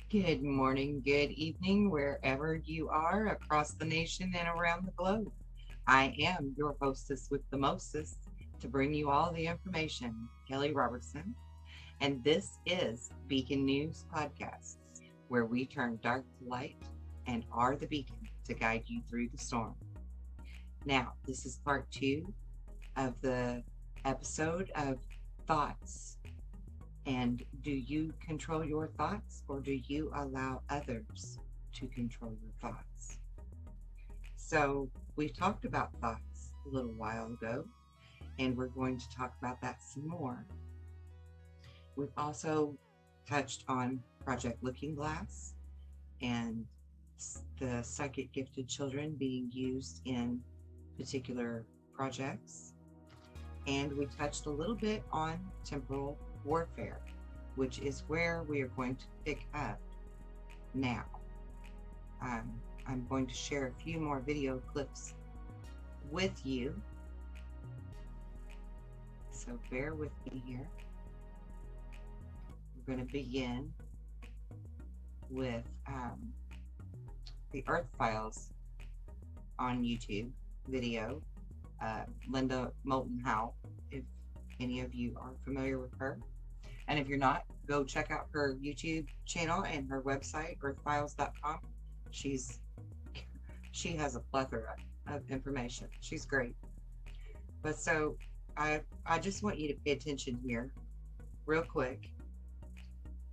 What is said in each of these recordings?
Good morning, good evening, wherever you are across the nation and around the globe. I am your hostess with the mostest to bring you all the information, Kelly Robertson, and this is Beacon News Podcast, where we turn dark to light and are the beacon to guide you through the storm. Now, this is part two of the episode of Thoughts. And do you control your thoughts or do you allow others to control your thoughts? So, we talked about thoughts a little while ago, and we're going to talk about that some more. We've also touched on Project Looking Glass and the psychic gifted children being used in particular projects. And we touched a little bit on temporal warfare, which is where we are going to pick up now. I'm going to share a few more video clips with you. So bear with me here. We're going to begin with the Earth Files on YouTube video. Linda Moulton Howe, if any of you are familiar with her. And if you're not, go check out her YouTube channel and her website, earthfiles.com. She has a plethora of information. She's great. But so I just want you to pay attention here real quick.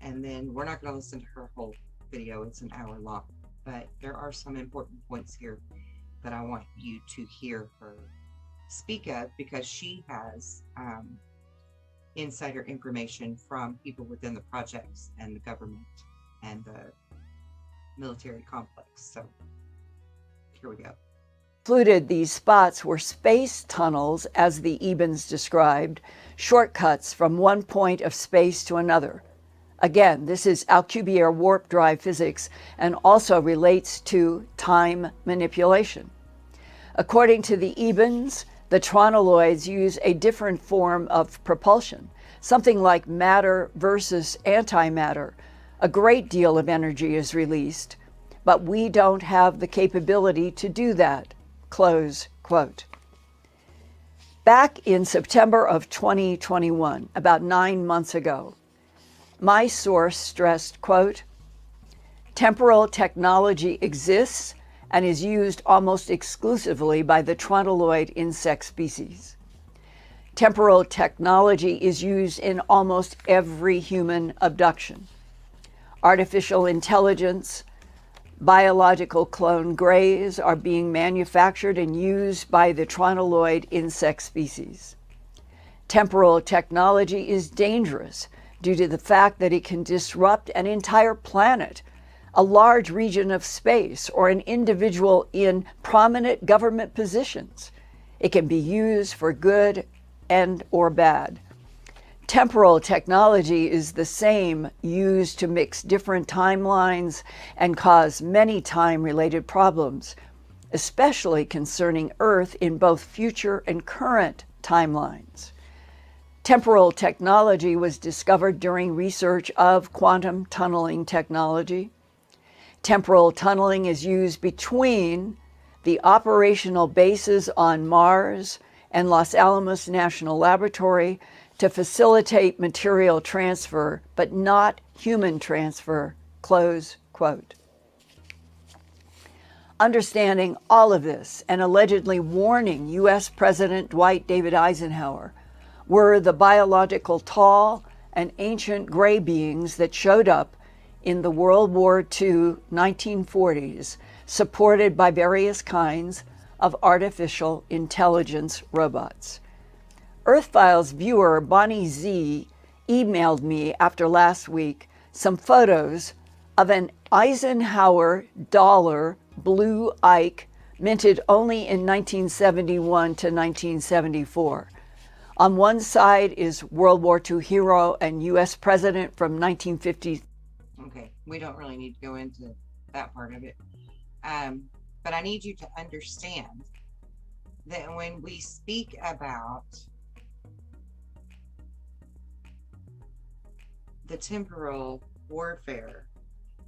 And then we're not going to listen to her whole video. It's an hour long. But there are some important points here that I want you to hear her speak of, because she has insider information from people within the projects and the government and the military complex. So here we go. Included these spots were space tunnels, as the Ebens described, shortcuts from one point of space to another. Again, this is Alcubierre warp drive physics and also relates to time manipulation. According to the Ebens, the tronoloids use a different form of propulsion, something like matter versus antimatter. A great deal of energy is released, but we don't have the capability to do that. Close quote. Back in September of 2021, about 9 months ago, my source stressed, quote, temporal technology exists and is used almost exclusively by the trontoloid insect species. Temporal technology is used in almost every human abduction. Artificial intelligence, biological clone greys are being manufactured and used by the trontoloid insect species. Temporal technology is dangerous due to the fact that it can disrupt an entire planet, a large region of space, or an individual in prominent government positions. It can be used for good and or bad. Temporal technology is the same, used to mix different timelines and cause many time-related problems, especially concerning Earth in both future and current timelines. Temporal technology was discovered during research of quantum tunneling technology. Temporal tunneling is used between the operational bases on Mars and Los Alamos National Laboratory to facilitate material transfer, but not human transfer, close quote. Understanding all of this and allegedly warning U.S. President Dwight David Eisenhower were the biological tall and ancient gray beings that showed up in the World War II 1940s, supported by various kinds of artificial intelligence robots. Earthfiles viewer Bonnie Z emailed me after last week some photos of an Eisenhower dollar blue Ike minted only in 1971 to 1974. On one side is World War II hero and U.S. president from 1950. Okay, we don't really need to go into that part of it. But I need you to understand that when we speak about the temporal warfare,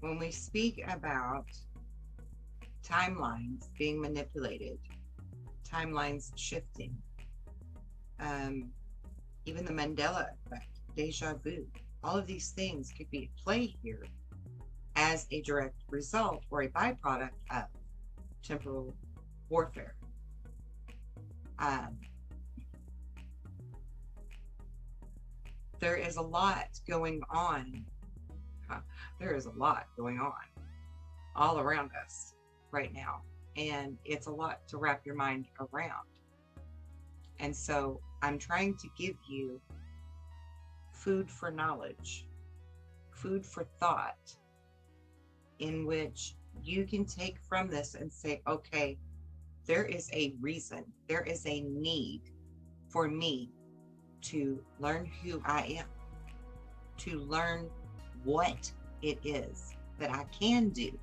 when we speak about timelines being manipulated, timelines shifting, um, even the Mandela effect, deja vu, all of these things could be at play here as a direct result or a byproduct of temporal warfare. Um, there is a lot going on. There is a lot going on all around us right now. And it's a lot to wrap your mind around. And so I'm trying to give you food for knowledge, food for thought, in which you can take from this and say, okay, there is a reason, there is a need for me to learn who I am, to learn what it is that I can do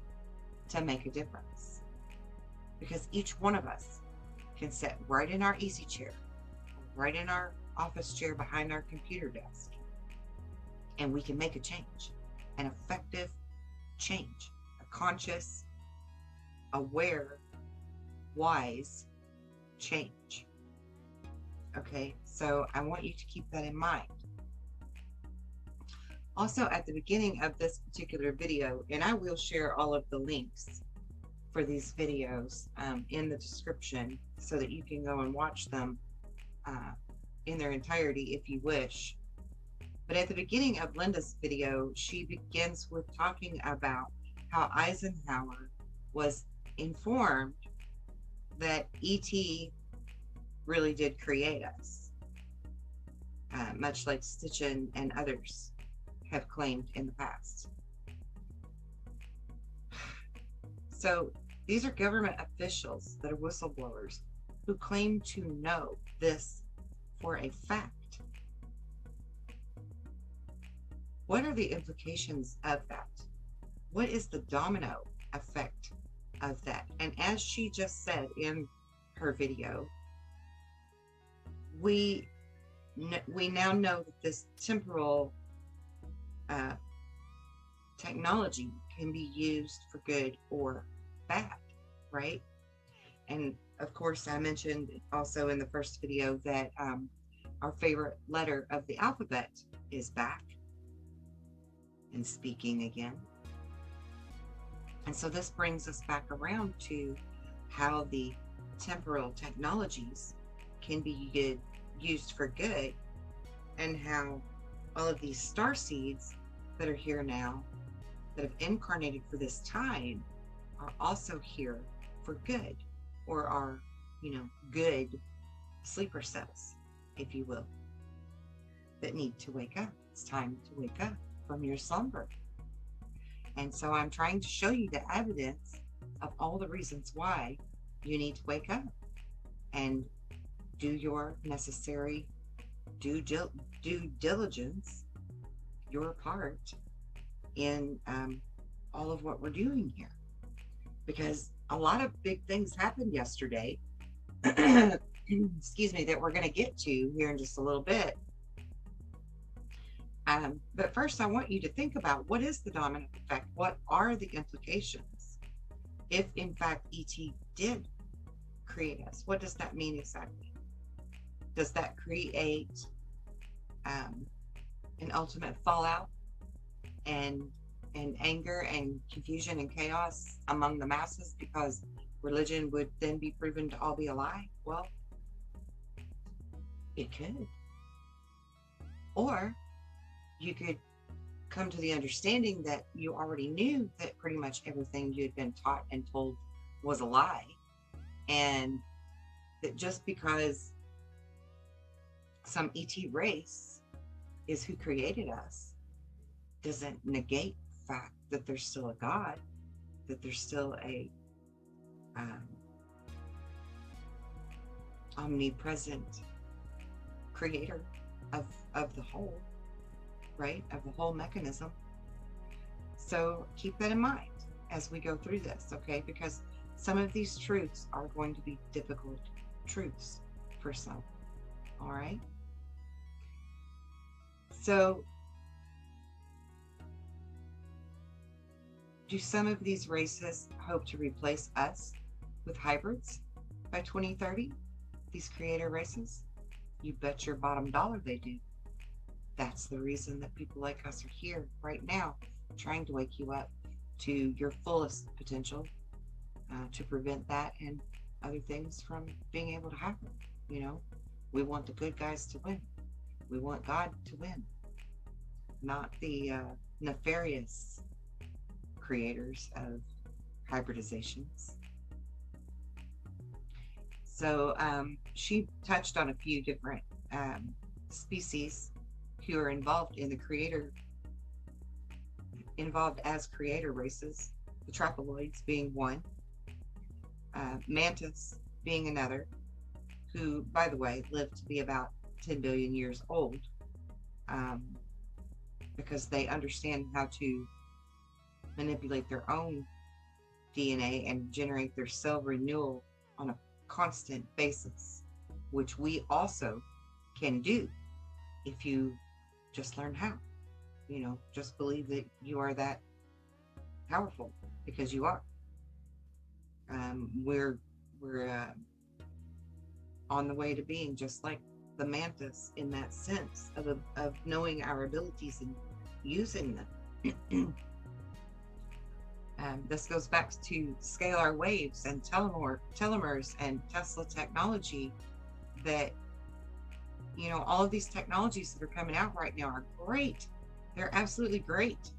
to make a difference. Because each one of us can sit right in our easy chair, right in our office chair behind our computer desk, and we can make a change, an effective change, a conscious, aware, wise change. Okay, so I want you to keep that in mind. Also, at the beginning of this particular video, and I will share all of the links for these videos in the description so that you can go and watch them in their entirety if you wish. But at the beginning of Linda's video, she begins with talking about how Eisenhower was informed that ET really did create us, much like Stitchin and others have claimed in the past. So these are government officials that are whistleblowers who claim to know this for a fact. What are the implications of that? What is the domino effect of that? And as she just said in her video, we now know that this temporal technology can be used for good or bad, right? And of course, I mentioned also in the first video that our favorite letter of the alphabet is back and speaking again. And so this brings us back around to how the temporal technologies can be used for good, and how all of these star seeds that are here now, that have incarnated for this time, are also here for good, or are, good sleeper cells, if you will, that need to wake up. It's time to wake up from your slumber. And so I'm trying to show you the evidence of all the reasons why you need to wake up and do your necessary due diligence, your part in all of what we're doing here. Because a lot of big things happened yesterday, excuse me, that we're going to get to here in just a little bit. But first, I want you to think about, what is the domino effect? What are the implications? If, in fact, ET did create us, what does that mean exactly? Does that create an ultimate fallout and anger and confusion and chaos among the masses, because religion would then be proven to all be a lie? Well, it could. Or you could come to the understanding that you already knew that pretty much everything you had been taught and told was a lie, and that just because some ET race is who created us doesn't negate the fact that there's still a God, that there's still a omnipresent creator of the whole, right? Of the whole mechanism. So keep that in mind as we go through this, okay? Because some of these truths are going to be difficult truths for some, all right? So Do some of these races hope to replace us with hybrids by 2030? These creator races? You bet your bottom dollar they do. That's the reason that people like us are here right now, trying to wake you up to your fullest potential, to prevent that and other things from being able to happen. You know, we want the good guys to win. We want God to win, not the nefarious creators of hybridizations. So she touched on a few different species who are involved as creator races, the tropoloids being one, mantis being another, who, by the way, lived to be about 10 billion years old, um, because they understand how to manipulate their own DNA and generate their cell renewal on a constant basis, which we also can do if you just learn how. You know, just believe that you are that powerful, because you are. We're on the way to being just like the mantis in that sense of knowing our abilities and using them. This goes back to scalar waves and telomeres and Tesla technology, that, you know, all of these technologies that are coming out right now are great. They're absolutely great.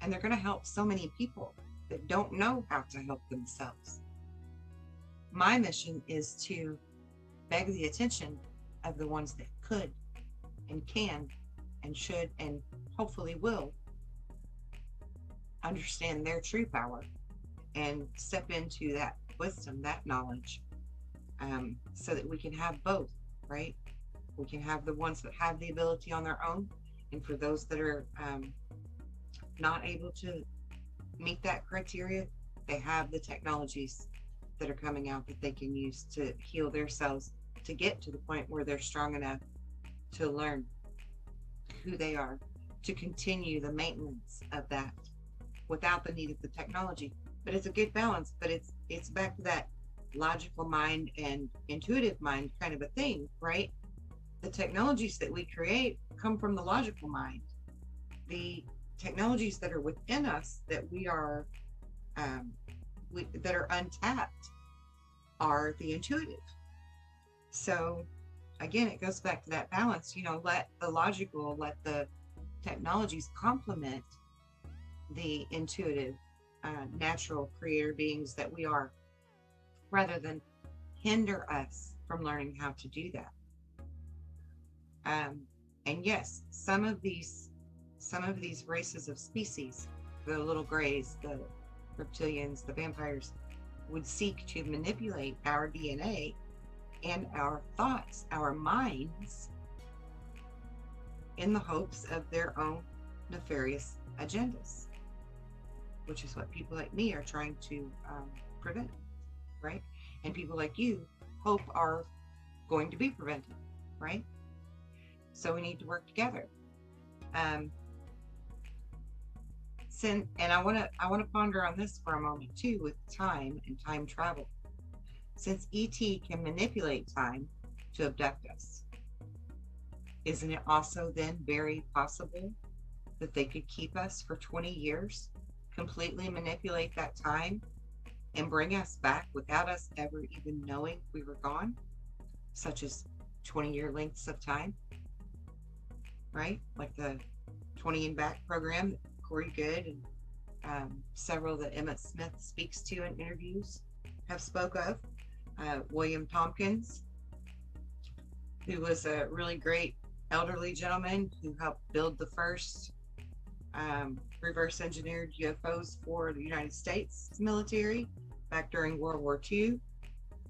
And they're going to help so many people that don't know how to help themselves. My mission is to beg the attention of the ones that could and can and should and hopefully will understand their true power and step into that wisdom, that knowledge, so that we can have both, right? We can have the ones that have the ability on their own, and for those that are not able to meet that criteria, they have the technologies that are coming out that they can use to heal themselves, to get to the point where they're strong enough to learn who they are, to continue the maintenance of that without the need of the technology. But it's a good balance. But it's back to that logical mind and intuitive mind kind of a thing, right? The technologies that we create come from the logical mind. The technologies that are within us that we are that are untapped are the intuitive. So again, it goes back to that balance. You know, let the technologies complement the intuitive, natural creator beings that we are, rather than hinder us from learning how to do that. And yes, some of these races of species, the little grays, the reptilians, the vampires, would seek to manipulate our DNA and our thoughts, our minds, in the hopes of their own nefarious agendas, which is what people like me are trying to prevent, right? And people like you hope are going to be prevented, right? So we need to work together. And I want to ponder on this for a moment too, with time and time travel. Since ET can manipulate time to abduct us, isn't it also then very possible that they could keep us for 20 years, completely manipulate that time, and bring us back without us ever even knowing we were gone, such as 20-year lengths of time, right? Like the 20 and Back program that Corey Good and several that Emmett Smith speaks to in interviews have spoke of. William Tompkins, who was a really great elderly gentleman who helped build the first reverse engineered UFOs for the United States military back during World War II,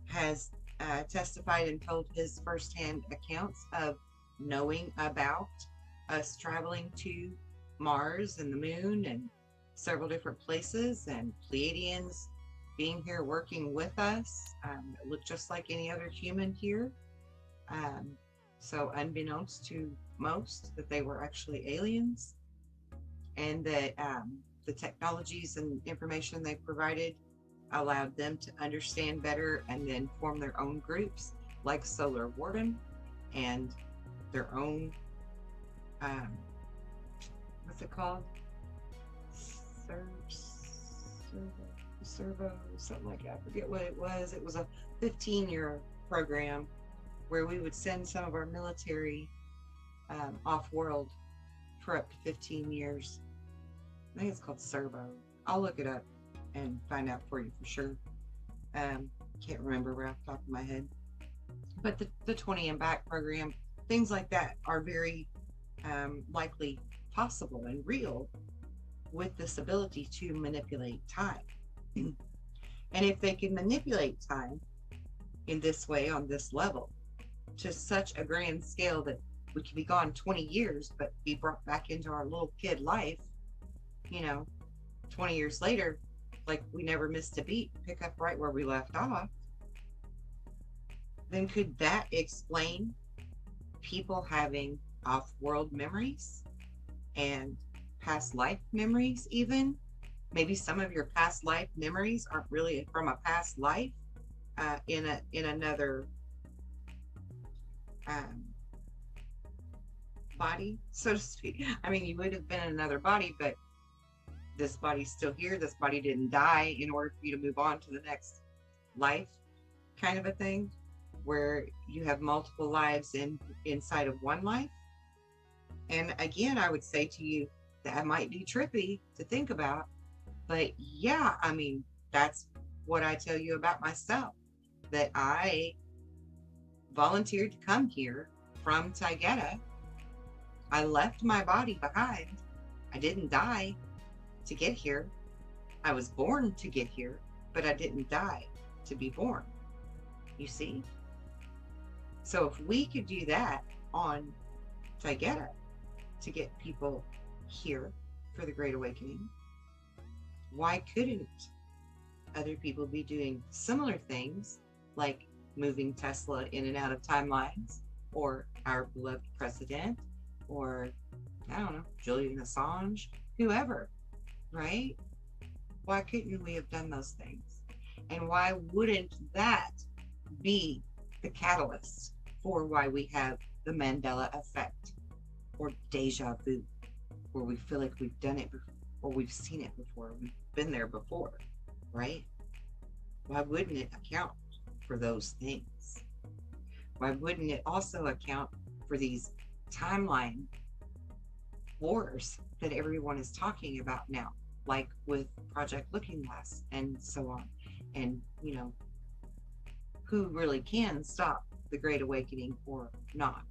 has testified and told his firsthand accounts of knowing about us traveling to Mars and the moon and several different places, and Pleiadians being here working with us. It looked just like any other human here. So unbeknownst to most, that they were actually aliens, and that the technologies and information they provided allowed them to understand better and then form their own groups like Solar Warden and their own, um, what's it called? Servo, something like that. I forget what it was. It was a 15-year program where we would send some of our military off world for up to 15 years. I think it's called Servo. I'll look it up and find out for you for sure. Can't remember right off the top of my head. But the 20 and back program, things like that are very likely possible and real with this ability to manipulate time. And if they can manipulate time in this way, on this level, to such a grand scale that we can be gone 20 years, but be brought back into our little kid life, 20 years later, like we never missed a beat, pick up right where we left off, then could that explain people having off-world memories and past life memories even? Maybe some of your past life memories aren't really from a past life in another body, so to speak. I mean, you would have been in another body, but this body's still here. This body didn't die in order for you to move on to the next life, kind of a thing, where you have multiple lives inside of one life. And again, I would say to you, that might be trippy to think about, but yeah, I mean, that's what I tell you about myself, that I volunteered to come here from Taygeta. I left my body behind. I didn't die to get here. I was born to get here, but I didn't die to be born. You see? So if we could do that on Taygeta to get people here for the Great Awakening, why couldn't other people be doing similar things like moving Tesla in and out of timelines, or our beloved president, or I don't know, Julian Assange, whoever, right? Why couldn't we have done those things? And why wouldn't that be the catalyst for why we have the Mandela effect or deja vu, where we feel like we've done it before, or we've seen it before, we've been there before, right? Why wouldn't it account for those things? Why wouldn't it also account for these timeline wars that everyone is talking about now, like with Project Looking Glass and so on? And, who really can stop the Great Awakening or not?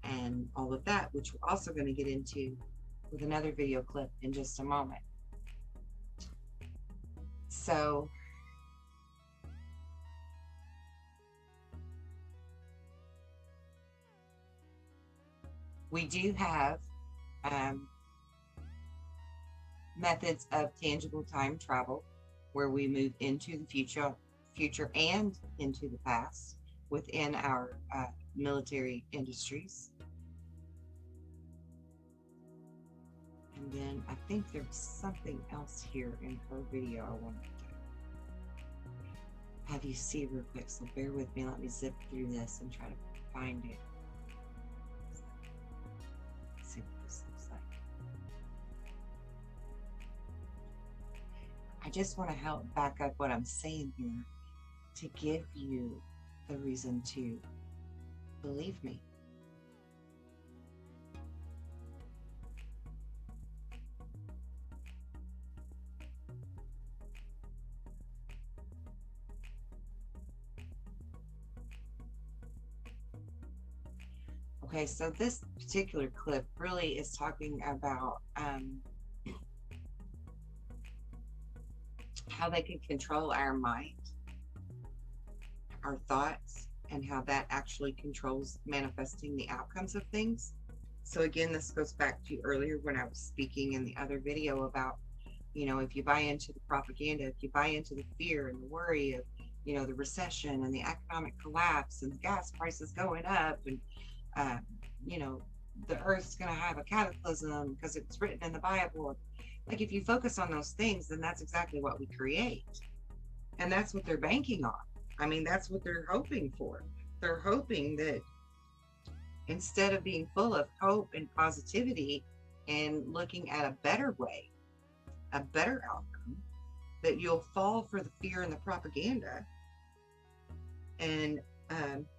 And all of that, which we're also going to get into with another video clip in just a moment. So we do have methods of tangible time travel where we move into the future and into the past within our military industries. And then I think there's something else here in her video I wanted to have you see real quick. So bear with me. Let me zip through this and try to find it. Let's see what this looks like. I just want to help back up what I'm saying here to give you the reason to believe me. Okay, so this particular clip really is talking about how they can control our mind, our thoughts, and how that actually controls manifesting the outcomes of things. So again, this goes back to earlier when I was speaking in the other video about, if you buy into the propaganda, if you buy into the fear and the worry of, the recession and the economic collapse and the gas prices going up, and the earth's going to have a cataclysm because it's written in the Bible. Like if you focus on those things, then that's exactly what we create. And that's what they're banking on. I mean, that's what they're hoping for. They're hoping that instead of being full of hope and positivity and looking at a better way, a better outcome, that you'll fall for the fear and the propaganda, and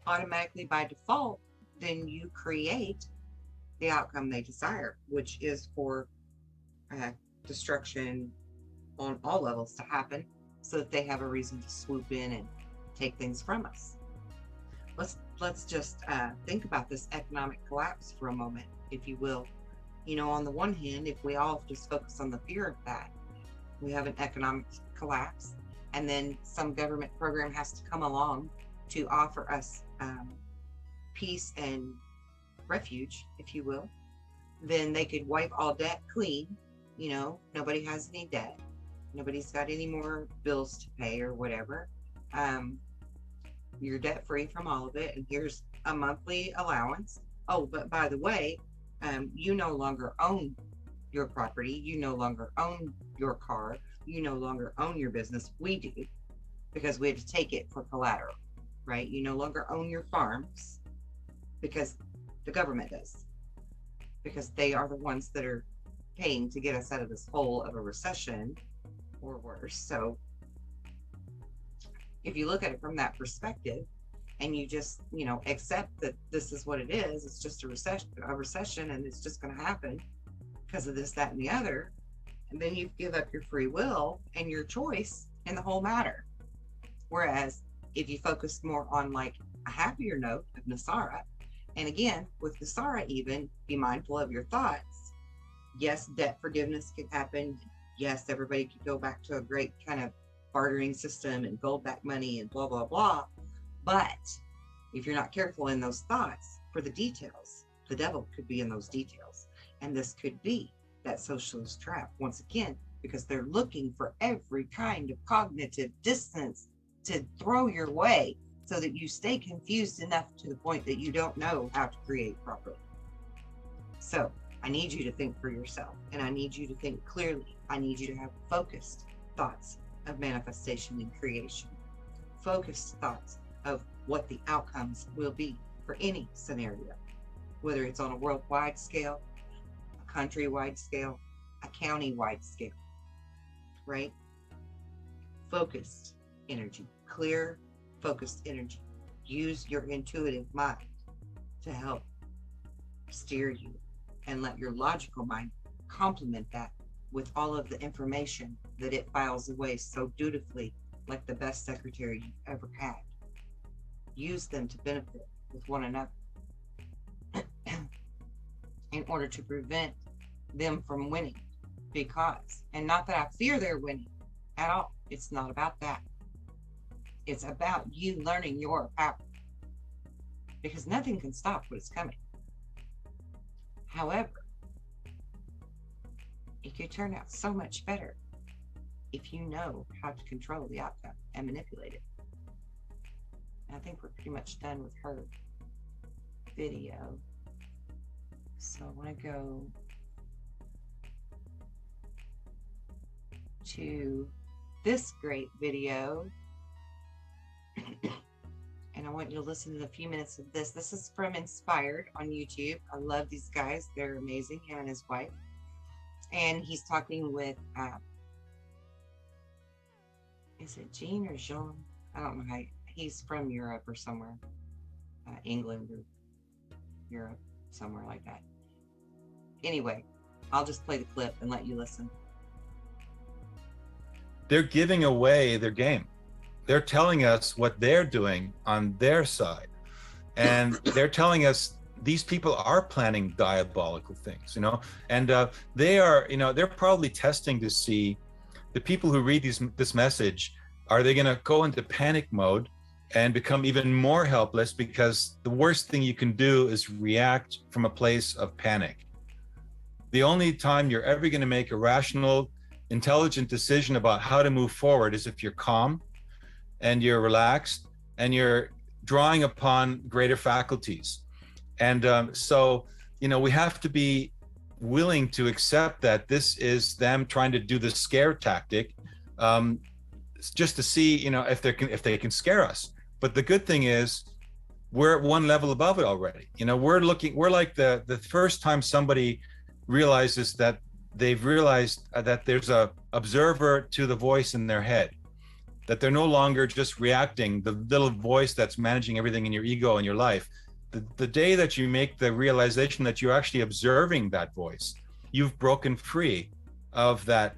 automatically by default, then you create the outcome they desire, which is for uh, destruction on all levels to happen, so that they have a reason to swoop in and take things from us. Let's just think about this economic collapse for a moment, if you will. You know, on the one hand, if we all just focus on the fear of that, we have an economic collapse, and then some government program has to come along to offer us peace and refuge, if you will. Then they could wipe all debt clean. You know, nobody has any debt. Nobody's got any more bills to pay or whatever. You're debt free from all of it, and here's a monthly allowance. Oh, but by the way, you no longer own your property. You no longer own your car. You no longer own your business. We do, because we have to take it for collateral, right? You no longer own your farms because the government does, because they are the ones that are paying to get us out of this hole of a recession or worse. So if you look at it from that perspective, and you just, you know, accept that this is what it is, it's just a recession, and it's just going to happen because of this, that, and the other, and then you give up your free will and your choice in the whole matter. Whereas if you focus more on like a happier note of Nasara, and again, with Nasara, even be mindful of your thoughts. Yes, debt forgiveness could happen. Yes, everybody could go back to a great kind of bartering system and gold back money and blah, blah, blah. But if you're not careful in those thoughts for the details, the devil could be in those details. And this could be that socialist trap once again, because they're looking for every kind of cognitive dissonance to throw your way so that you stay confused enough to the point that you don't know how to create properly. So I need you to think for yourself, and I need you to think clearly. I need you to have focused thoughts of manifestation and creation, focused thoughts of what the outcomes will be for any scenario, whether it's on a worldwide scale, a countrywide scale, a county-wide scale, right? Focused energy, clear, focused energy. Use your intuitive mind to help steer you, and let your logical mind complement that with all of the information that it files away so dutifully, like the best secretary you've ever had. Use them to benefit with one another in order to prevent them from winning. Because, and not that I fear they're winning at all, it's not about that. It's about you learning your power, because nothing can stop what is coming. However, it could turn out so much better if you know how to control the outcome and manipulate it. And I think we're pretty much done with her video. So I want to go to this great video. And I want you to listen to a few minutes of this. This is from Inspired on YouTube. I love these guys. They're amazing, him and his wife. And he's talking with, is it Jean or Jean? I don't know how, he's from Europe or somewhere, England or Europe, somewhere like that. Anyway, I'll just play the clip and let you listen. They're giving away their game. They're telling us what they're doing on their side. And they're telling us these people are planning diabolical things, you know, and they are, you know, they're probably testing to see the people who read this message, are they going to go into panic mode and become even more helpless? Because the worst thing you can do is react from a place of panic. The only time you're ever going to make a rational, intelligent decision about how to move forward is if you're calm and you're relaxed and you're drawing upon greater faculties. And so, you know, we have to be willing to accept that this is them trying to do the scare tactic, just to see, if they can scare us. But the good thing is, we're at one level above it already. We're like the first time somebody realizes that they've realized that there's a observer to the voice in their head, that they're no longer just reacting, the little voice that's managing everything in your ego and your life. The day that you make the realization that you're actually observing that voice, you've broken free of that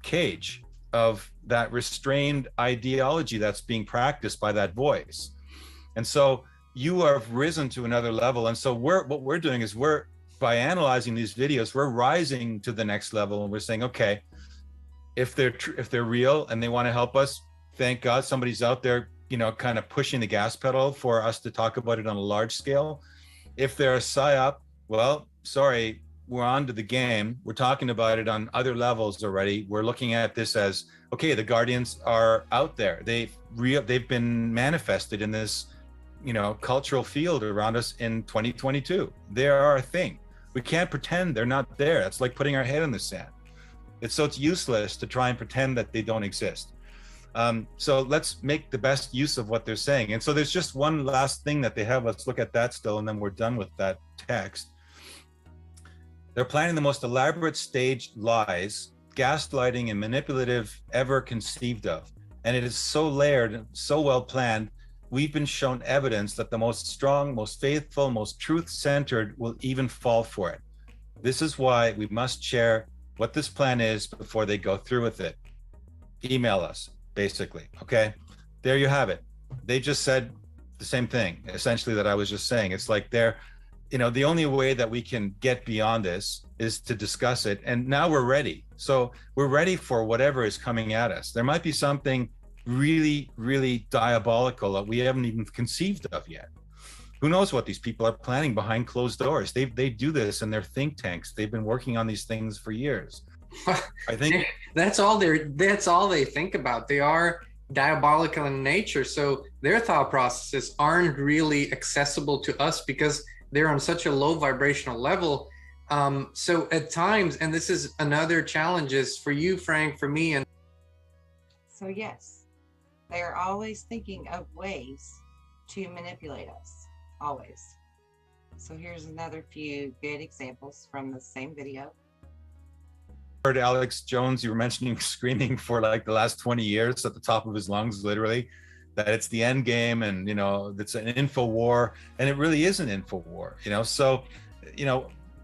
cage, of that restrained ideology that's being practiced by that voice. And so you have risen to another level. And so what we're doing is, by analyzing these videos, we're rising to the next level, and we're saying, okay, if they're real and they want to help us, thank God somebody's out there, kind of pushing the gas pedal for us to talk about it on a large scale. If they're a psyop, well, sorry, we're on to the game. We're talking about it on other levels already. We're looking at this as, okay, the Guardians are out there. They've been manifested in this, cultural field around us in 2022. They are a thing. We can't pretend they're not there. It's like putting our head in the sand. It's useless to try and pretend that they don't exist. So let's make the best use of what they're saying. And so there's just one last thing that they have. Let's look at that still, and then we're done with that text. They're planning the most elaborate staged lies, gaslighting, and manipulative ever conceived of. And it is so layered and so well planned. We've been shown evidence that the most strong, most faithful, most truth-centered will even fall for it. This is why we must share what this plan is before they go through with it. Email us, basically. Okay, there you have it. They just said the same thing, essentially, that I was just saying. It's like the only way that we can get beyond this is to discuss it. And now we're ready. So we're ready for whatever is coming at us. There might be something really, really diabolical that we haven't even conceived of yet. Who knows what these people are planning behind closed doors? They do this in their think tanks. They've been working on these things for years. I think that's all they think about. They are diabolical in nature. So their thought processes aren't really accessible to us because they're on such a low vibrational level. So at times, and this is another challenge is for you, Frank, for me. And so yes, they are always thinking of ways to manipulate us, always. So here's another few good examples from the same video. Heard Alex Jones, you were mentioning, screaming for like the last 20 years at the top of his lungs, literally, that it's the end game, and it's an info war, and it really is an info war. So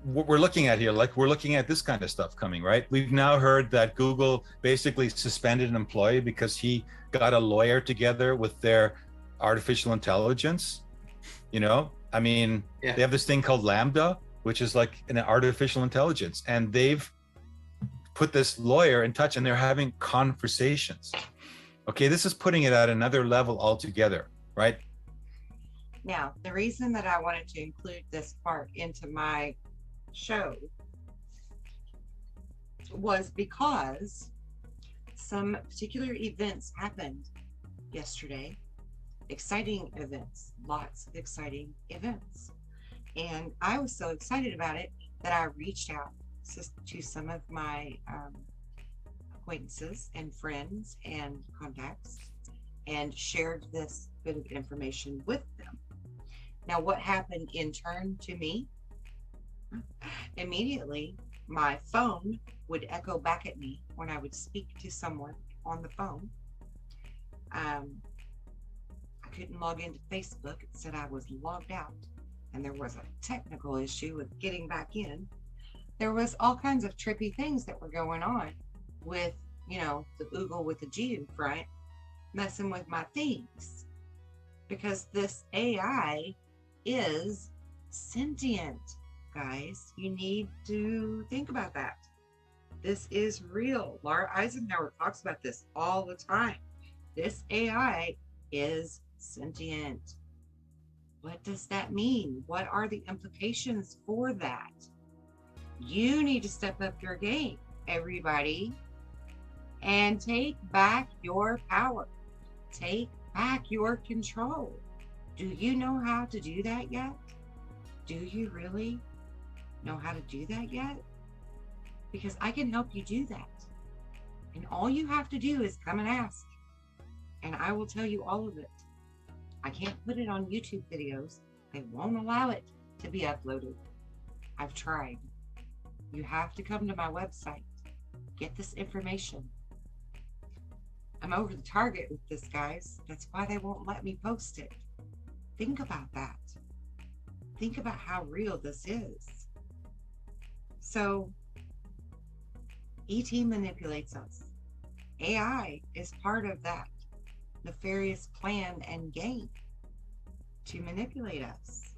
what we're looking at here, like we're looking at this kind of stuff coming, right? We've now heard that Google basically suspended an employee because he got a lawyer together with their artificial intelligence. They have this thing called Lambda, which is like an artificial intelligence, and they've put this lawyer in touch, and they're having conversations. Okay, this is putting it at another level altogether, right? Now, the reason that I wanted to include this part into my show was because some particular events happened yesterday. Exciting events, lots of exciting events. And I was so excited about it that I reached out to some of my acquaintances and friends and contacts and shared this bit of information with them. Now, what happened in turn to me? Immediately, my phone would echo back at me when I would speak to someone on the phone. I couldn't log into Facebook. It said I was logged out, and there was a technical issue with getting back in. There was all kinds of trippy things that were going on with, the Google with the G in front, messing with my things. Because this AI is sentient, guys. You need to think about that. This is real. Laura Eisenhower talks about this all the time. This AI is sentient. What does that mean? What are the implications for that? You need to step up your game, everybody, and take back your power. Take back your control. Do you know how to do that yet? Do you really? know how to do that yet? Because I can help you do that. And all you have to do is come and ask, and I will tell you all of it. I can't put it on YouTube videos. They won't allow it to be uploaded. I've tried. You have to come to my website. Get this information. I'm over the target with this, guys. That's why they won't let me post it. Think about that. Think about how real this is. So, ET manipulates us. AI is part of that nefarious plan and game to manipulate us.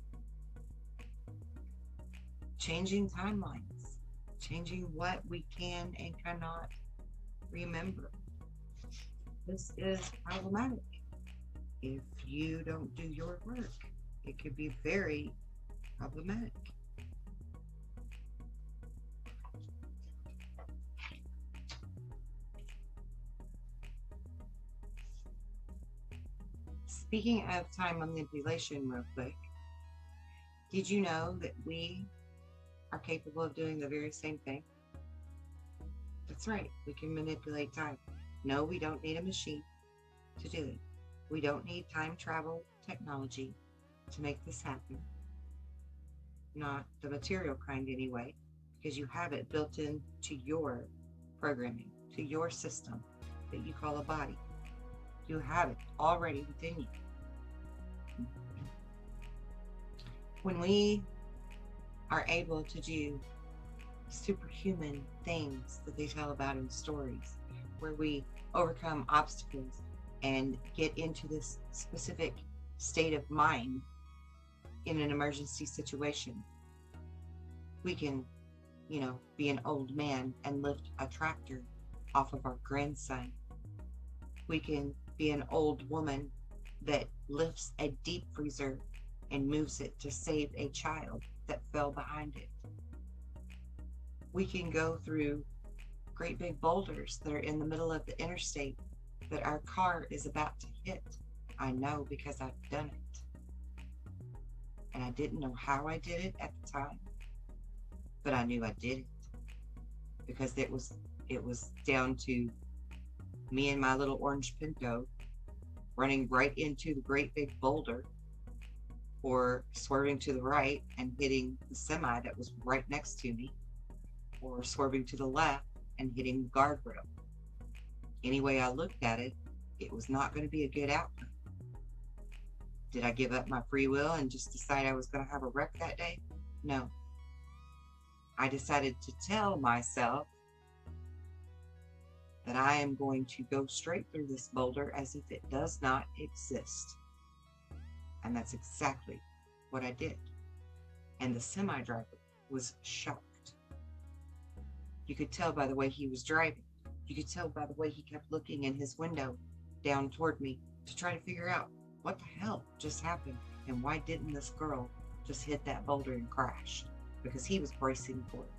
Changing timelines, changing what we can and cannot remember. This is problematic. If you don't do your work, it could be very problematic. Speaking of time manipulation, real quick, did you know that we are capable of doing the very same thing? That's right, we can manipulate time. No, we don't need a machine to do it. We don't need time travel technology to make this happen. Not the material kind anyway, because you have it built into your programming, to your system that you call a body. You have it already within you. When we are able to do superhuman things that they tell about in stories, where we overcome obstacles and get into this specific state of mind in an emergency situation, we can, be an old man and lift a tractor off of our grandson. We can be an old woman that lifts a deep freezer and moves it to save a child that fell behind it. We can go through great big boulders that are in the middle of the interstate that our car is about to hit. I know because I've done it. And I didn't know how I did it at the time, but I knew I did it because it was down to me and my little orange Pinto running right into the great big boulder, or swerving to the right and hitting the semi that was right next to me, or swerving to the left and hitting the guardrail. Any way I looked at it, it was not going to be a good outcome. Did I give up my free will and just decide I was going to have a wreck that day? No. I decided to tell myself that I am going to go straight through this boulder as if it does not exist. And that's exactly what I did. And the semi driver was shocked. You could tell by the way he was driving. You could tell by the way he kept looking in his window down toward me to try to figure out what the hell just happened and why didn't this girl just hit that boulder and crash? Because he was bracing for it.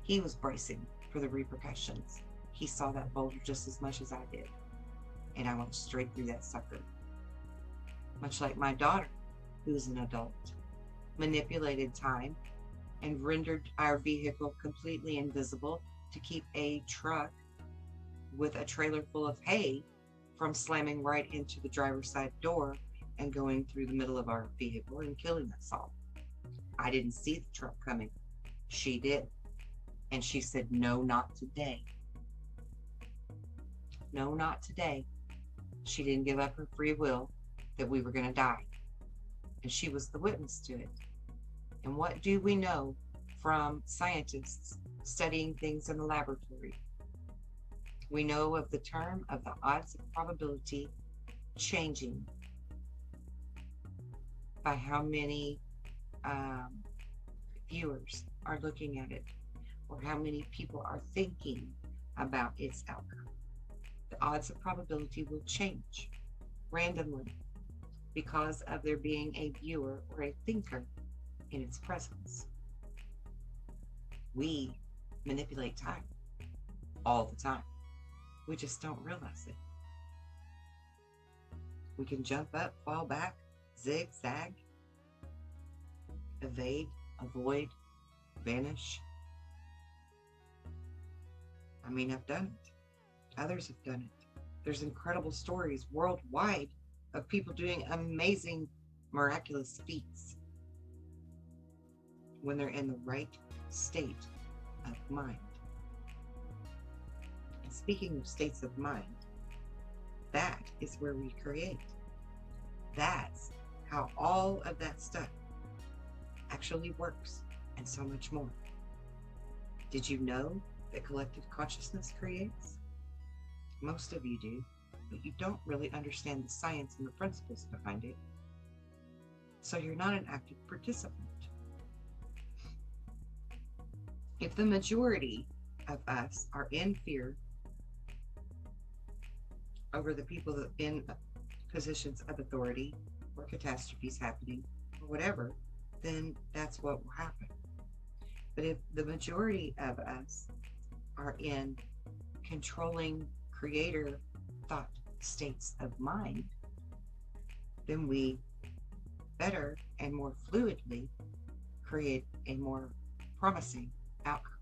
He was bracing for the repercussions. He saw that boulder just as much as I did. And I went straight through that sucker. Much like my daughter, who is an adult, manipulated time and rendered our vehicle completely invisible to keep a truck with a trailer full of hay from slamming right into the driver's side door and going through the middle of our vehicle and killing us all. I didn't see the truck coming. She did. And she said, "No, not today. No, not today." She didn't give up her free will that we were going to die. And she was the witness to it. And what do we know from scientists studying things in the laboratory? We know of the term of the odds of probability changing by how many viewers are looking at it, or how many people are thinking about its outcome. The odds of probability will change randomly because of there being a viewer or a thinker in its presence. We manipulate time all the time. We just don't realize it. We can jump up, fall back, zigzag, evade, avoid, vanish. I mean, I've done it. Others have done it. There's incredible stories worldwide of people doing amazing, miraculous feats when they're in the right state of mind. And speaking of states of mind, that is where we create. That's how all of that stuff actually works, and so much more. Did you know that collective consciousness creates? Most of you do, but you don't really understand the science and the principles behind it. So you're not an active participant. If the majority of us are in fear over the people that in positions of authority or catastrophes happening or whatever, then that's what will happen. But if the majority of us are in controlling creator thought states of mind, then we better and more fluidly create a more promising outcome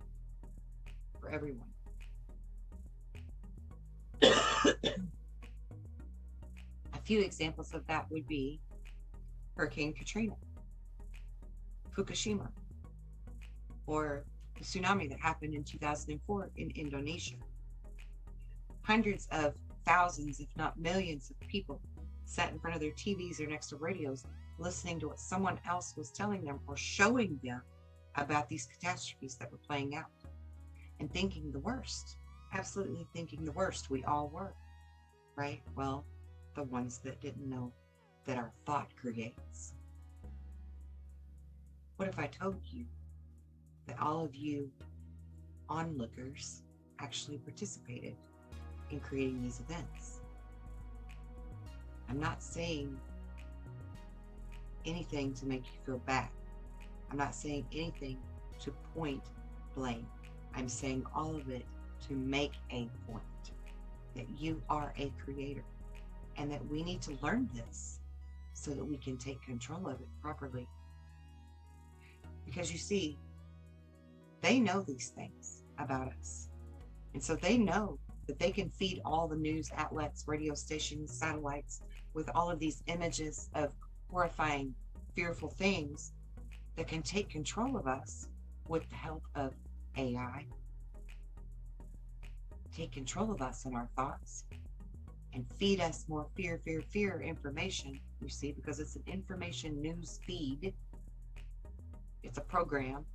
for everyone. A few examples of that would be Hurricane Katrina, Fukushima, or the tsunami that happened in 2004 in Indonesia. Hundreds of thousands, if not millions of people sat in front of their TVs or next to radios listening to what someone else was telling them or showing them about these catastrophes that were playing out and thinking the worst, absolutely thinking the worst. We all were, right? Well, the ones that didn't know that our thought creates. What if I told you that all of you onlookers actually participated in creating these events? I'm not saying anything to make you feel bad. I'm not saying anything to point blame. I'm saying all of it to make a point that you are a creator and that we need to learn this so that we can take control of it properly. Because you see, they know these things about us. And so they know that they can feed all the news outlets, radio stations, satellites with all of these images of horrifying, fearful things that can take control of us with the help of AI, take control of us and our thoughts, and feed us more fear information, you see, because it's an information news feed. It's a program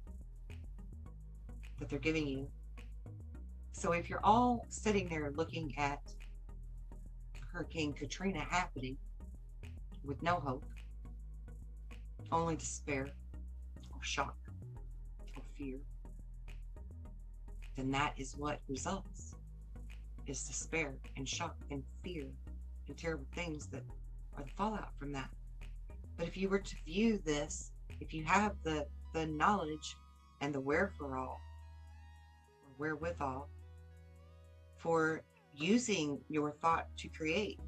that they're giving you. So if you're all sitting there looking at Hurricane Katrina happening with no hope, only despair or shock or fear, then that is what results, is despair and shock and fear and terrible things that are the fallout from that. But if you were to view this, if you have the knowledge and the wherewithal for using your thought to create,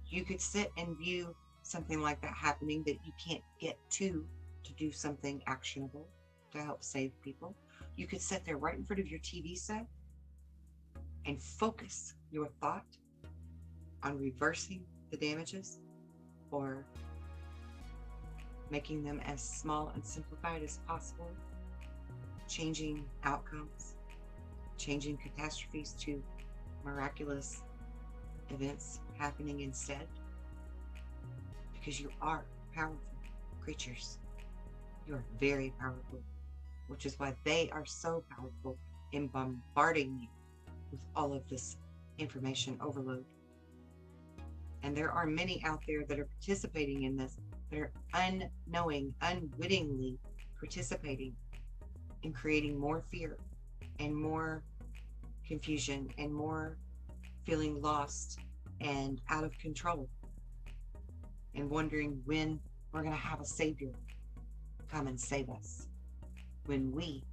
you could sit and view something like that happening that you can't get to do something actionable to help save people. You could sit there right in front of your TV set and focus your thought on reversing the damages or making them as small and simplified as possible, changing outcomes, changing catastrophes to miraculous events happening instead. Because you are powerful creatures. You are very powerful, which is why they are so powerful in bombarding you with all of this information overload. And there are many out there that are participating in this, that are unwittingly participating in creating more fear and more confusion and more feeling lost and out of control and wondering when we're going to have a savior come and save us, when we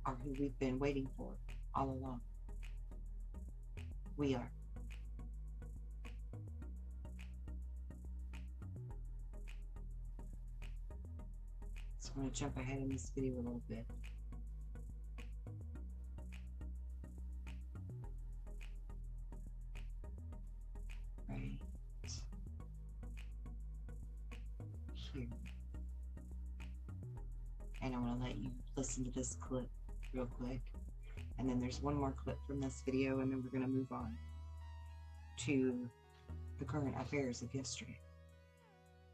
are who we've been waiting for all along. We are. So I'm going to jump ahead in this video a little bit. here. And I want to let you listen to this clip real quick. And then there's one more clip from this video, and then we're going to move on to the current affairs of history.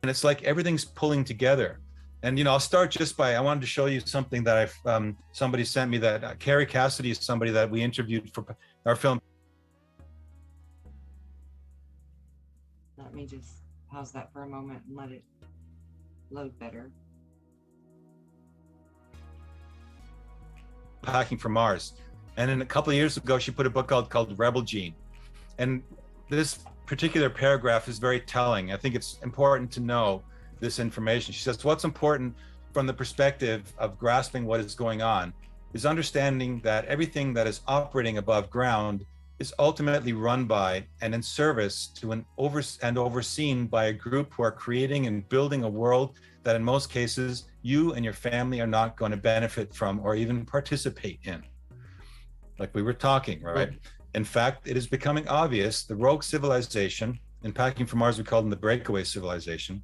And it's like everything's pulling together. And, I'll start just by, I wanted to show you something that somebody sent me, that Carrie Cassidy is somebody that we interviewed for our film. Let me just pause that for a moment and let it load better. Packing for Mars. And then a couple of years ago, she put a book called Rebel Gene. And this particular paragraph is very telling. I think it's important to know this information. She says, what's important from the perspective of grasping what is going on is understanding that everything that is operating above ground is ultimately run by and in service to and overseen by a group who are creating and building a world that in most cases you and your family are not going to benefit from or even participate in. Like we were talking, right? In fact, it is becoming obvious the rogue civilization, in Packing for Mars we call them the breakaway civilization,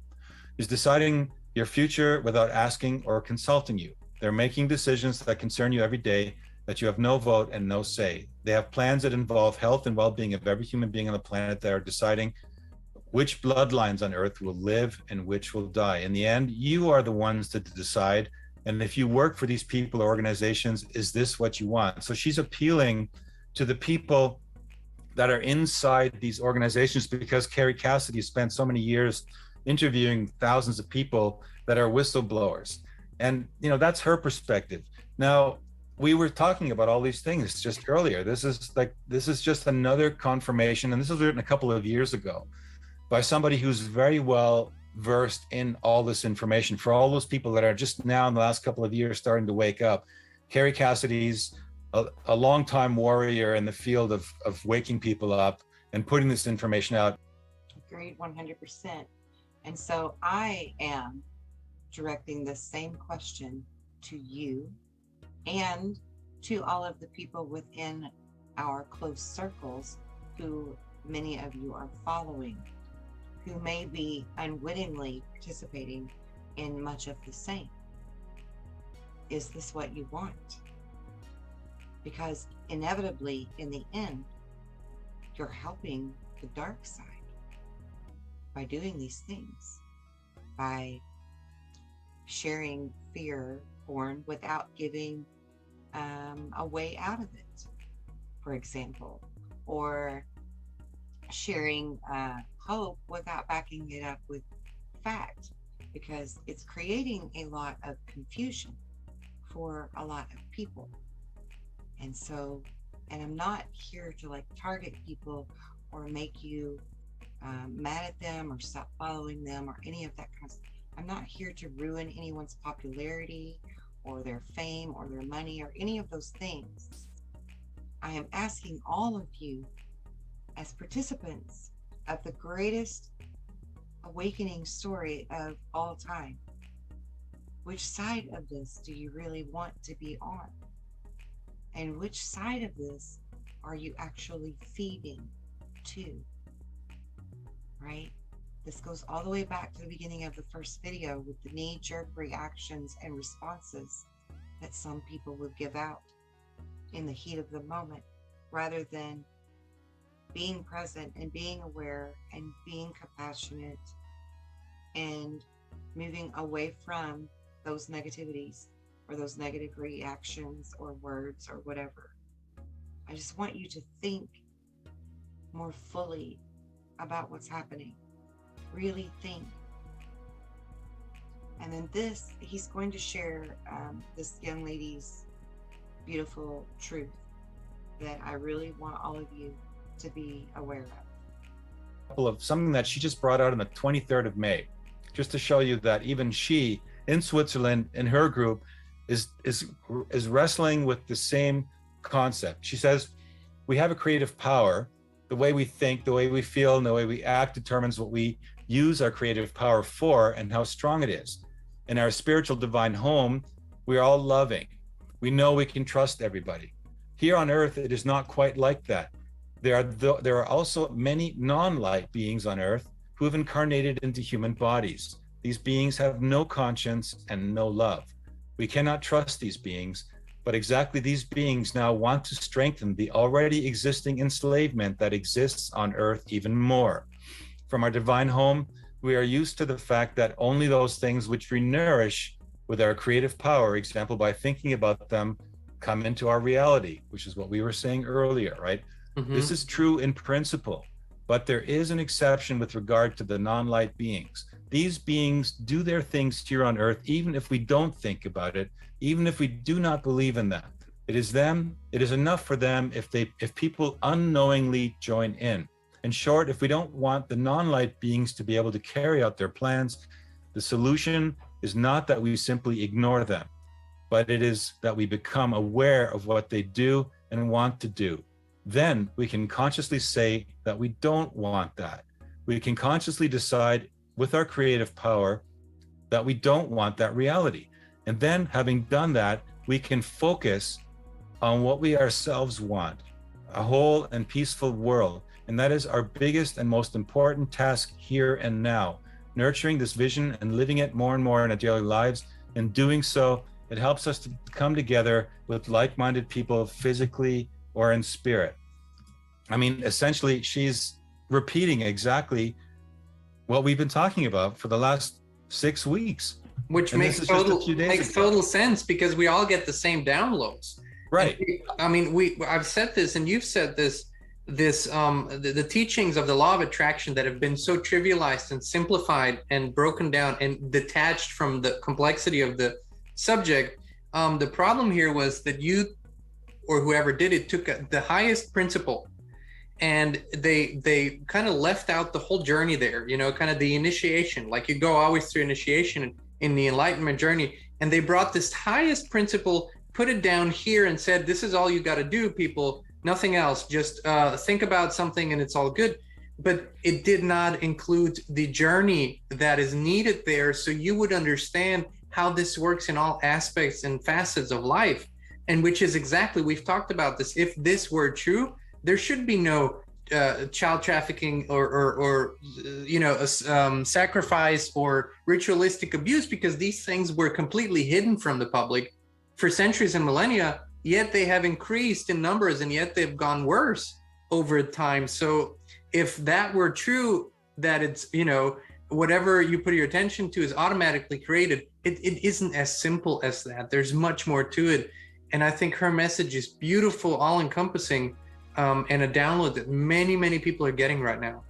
is deciding your future without asking or consulting you. They're making decisions that concern you every day, that you have no vote and no say. They have plans that involve health and well-being of every human being on the planet. That are deciding which bloodlines on Earth will live and which will die. In the end, you are the ones to decide. And if you work for these people or organizations, is this what you want? So she's appealing to the people that are inside these organizations, because Carrie Cassidy spent so many years interviewing thousands of people that are whistleblowers. And, that's her perspective. Now, we were talking about all these things just earlier. This is just another confirmation, and this was written a couple of years ago by somebody who's very well versed in all this information. For all those people that are just now in the last couple of years starting to wake up, Carrie Cassidy's a longtime warrior in the field of waking people up and putting this information out. Agreed, 100%. And so I am directing the same question to you and to all of the people within our close circles who many of you are following, who may be unwittingly participating in much of the same. Is this what you want? Because inevitably, in the end, you're helping the dark side by doing these things, by sharing fear porn without giving a way out of it, for example, or sharing hope without backing it up with fact, because it's creating a lot of confusion for a lot of people. And so, and I'm not here to target people or make you mad at them or stop following them or any of that kind of stuff. I'm not here to ruin anyone's popularity or their fame or their money or any of those things. I am asking all of you as participants of the greatest awakening story of all time, which side of this do you really want to be on? And which side of this are you actually feeding to? Right? This goes all the way back to the beginning of the first video with the knee-jerk reactions and responses that some people would give out in the heat of the moment, rather than being present and being aware and being compassionate and moving away from those negativities or those negative reactions or words or whatever. I just want you to think more fully about what's happening. Really think. And then he's going to share this young lady's beautiful truth that I really want all of you to be aware of. Of something that she just brought out on the 23rd of May, just to show you that even she in Switzerland, in her group, is wrestling with the same concept. She says, we have a creative power. The way we think, the way we feel, and the way we act determines what we use our creative power for and how strong it is. In our spiritual divine home, we are all loving. We know we can trust everybody. Here on Earth, it is not quite like that. There are also many non-light beings on Earth who have incarnated into human bodies. These beings have no conscience and no love. We cannot trust these beings, but exactly these beings now want to strengthen the already existing enslavement that exists on Earth even more. From our divine home, we are used to the fact that only those things which we nourish with our creative power, example, by thinking about them, come into our reality, which is what we were saying earlier, right? Mhm. This is true in principle, but there is an exception with regard to the non-light beings. These beings do their things here on Earth, even if we don't think about it, even if we do not believe in them. It is enough for them if people unknowingly join in. In short, if we don't want the non-light beings to be able to carry out their plans, the solution is not that we simply ignore them, but it is that we become aware of what they do and want to do. Then we can consciously say that we don't want that. We can consciously decide with our creative power that we don't want that reality. And then, having done that, we can focus on what we ourselves want, a whole and peaceful world. And that is our biggest and most important task here and now, nurturing this vision and living it more and more in our daily lives. In doing so, it helps us to come together with like-minded people physically or in spirit. I mean, essentially, she's repeating exactly what we've been talking about for the last 6 weeks. Which And makes this is just a total few days makes ago. total sense, because we all get the same downloads. Right. And I mean, I've said this, and you've said this. The teachings of the law of attraction that have been so trivialized and simplified and broken down and detached from the complexity of the subject. The problem here was that you, or whoever did it, took the highest principle, and they kind of left out the whole journey there, you know, kind of the initiation. Like, you go always through initiation in the enlightenment journey, and they brought this highest principle, put it down here, and said, this is all you got to do, people, nothing else, just think about something and it's all good. But it did not include the journey that is needed there, so you would understand how this works in all aspects and facets of life. And which is exactly, we've talked about this, if this were true, there should be no child trafficking or you know, sacrifice or ritualistic abuse, because these things were completely hidden from the public for centuries and millennia, yet they have increased in numbers, and yet they've gone worse over time. So if that were true, that it's, you know, whatever you put your attention to is automatically created, it isn't as simple as that. There's much more to it. And I think her message is beautiful, all encompassing, and a download that many people are getting right now.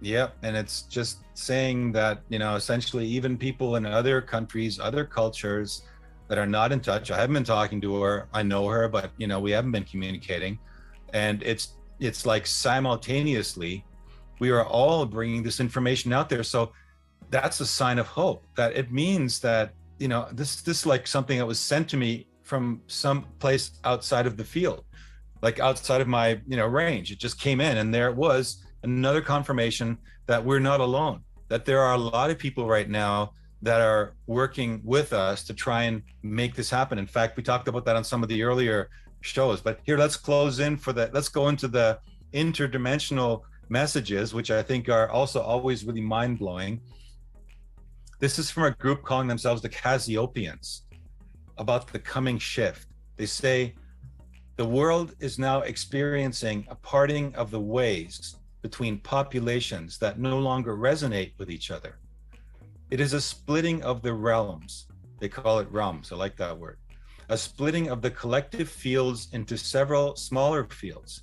Yep. And it's just saying that, you know, essentially even people in other countries, other cultures that are not in touch. I haven't been talking to her. I know her, but, you know, we haven't been communicating. And it's like simultaneously, we are all bringing this information out there. So that's a sign of hope, that it means that, you know, this like something that was sent to me from some place outside of the field, like outside of my, you know, range. It just came in, and there it was, another confirmation that we're not alone, that there are a lot of people right now that are working with us to try and make this happen. In fact, we talked about that on some of the earlier shows, but here, let's close in for that. Let's go into the interdimensional messages, which I think are also always really mind-blowing. This is from a group calling themselves the Casiopians, about the coming shift. They say, the world is now experiencing a parting of the ways between populations that no longer resonate with each other. It is a splitting of the realms. They call it realms. I like that word. A splitting of the collective fields into several smaller fields.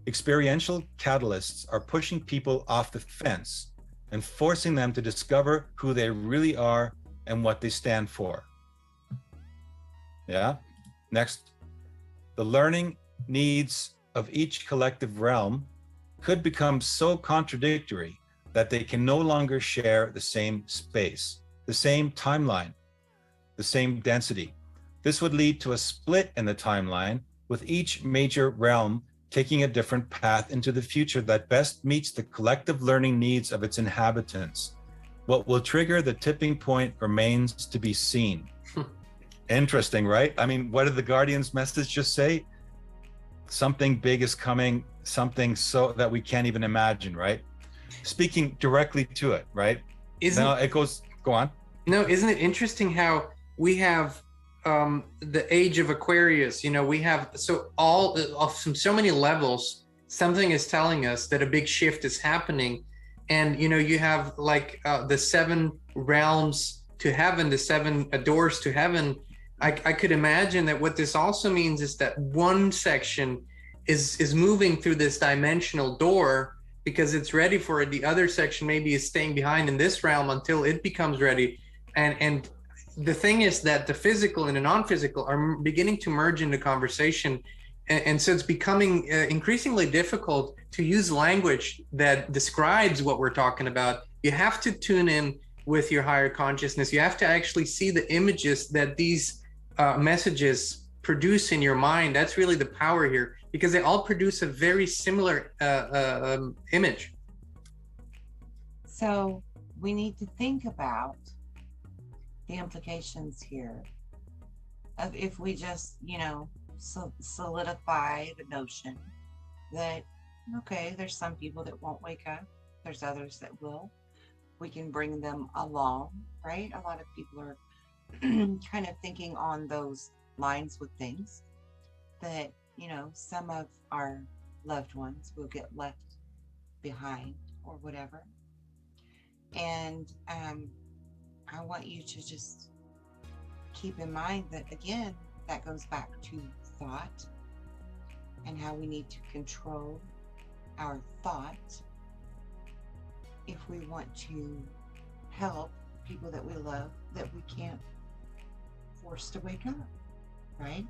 Experiential catalysts are pushing people off the fence and forcing them to discover who they really are and what they stand for. Yeah. Next, the learning needs of each collective realm could become so contradictory that they can no longer share the same space, the same timeline, the same density. This would lead to a split in the timeline, with each major realm taking a different path into the future that best meets the collective learning needs of its inhabitants. What will trigger the tipping point remains to be seen. Interesting, right? I mean, what did the Guardian's message just say? Something big is coming, something so that we can't even imagine, right? Speaking directly to it, right? Now it goes Go on. No, isn't it interesting how we have the age of Aquarius? You know, we have from so many levels, something is telling us that a big shift is happening, and you know, you have like the 7 realms to heaven, the 7 doors to heaven. I could imagine that what this also means is that one section is moving through this dimensional door because it's ready for it. The other section maybe is staying behind in this realm until it becomes ready. And the thing is that the physical and the non-physical are beginning to merge in the conversation, and so it's becoming increasingly difficult to use language that describes what we're talking about. You have to tune in with your higher consciousness. You have to actually see the images that these messages produce in your mind. That's really the power here, because they all produce a very similar image. So we need to think about the implications here of if we just, solidify the notion that, okay, there's some people that won't wake up, there's others that will. We can bring them along, right? A lot of people are kind of thinking on those lines with things that, some of our loved ones will get left behind or whatever. And I want you to just keep in mind that, again, that goes back to thought and how we need to control our thought if we want to help people that we love that we can't force to wake up, right?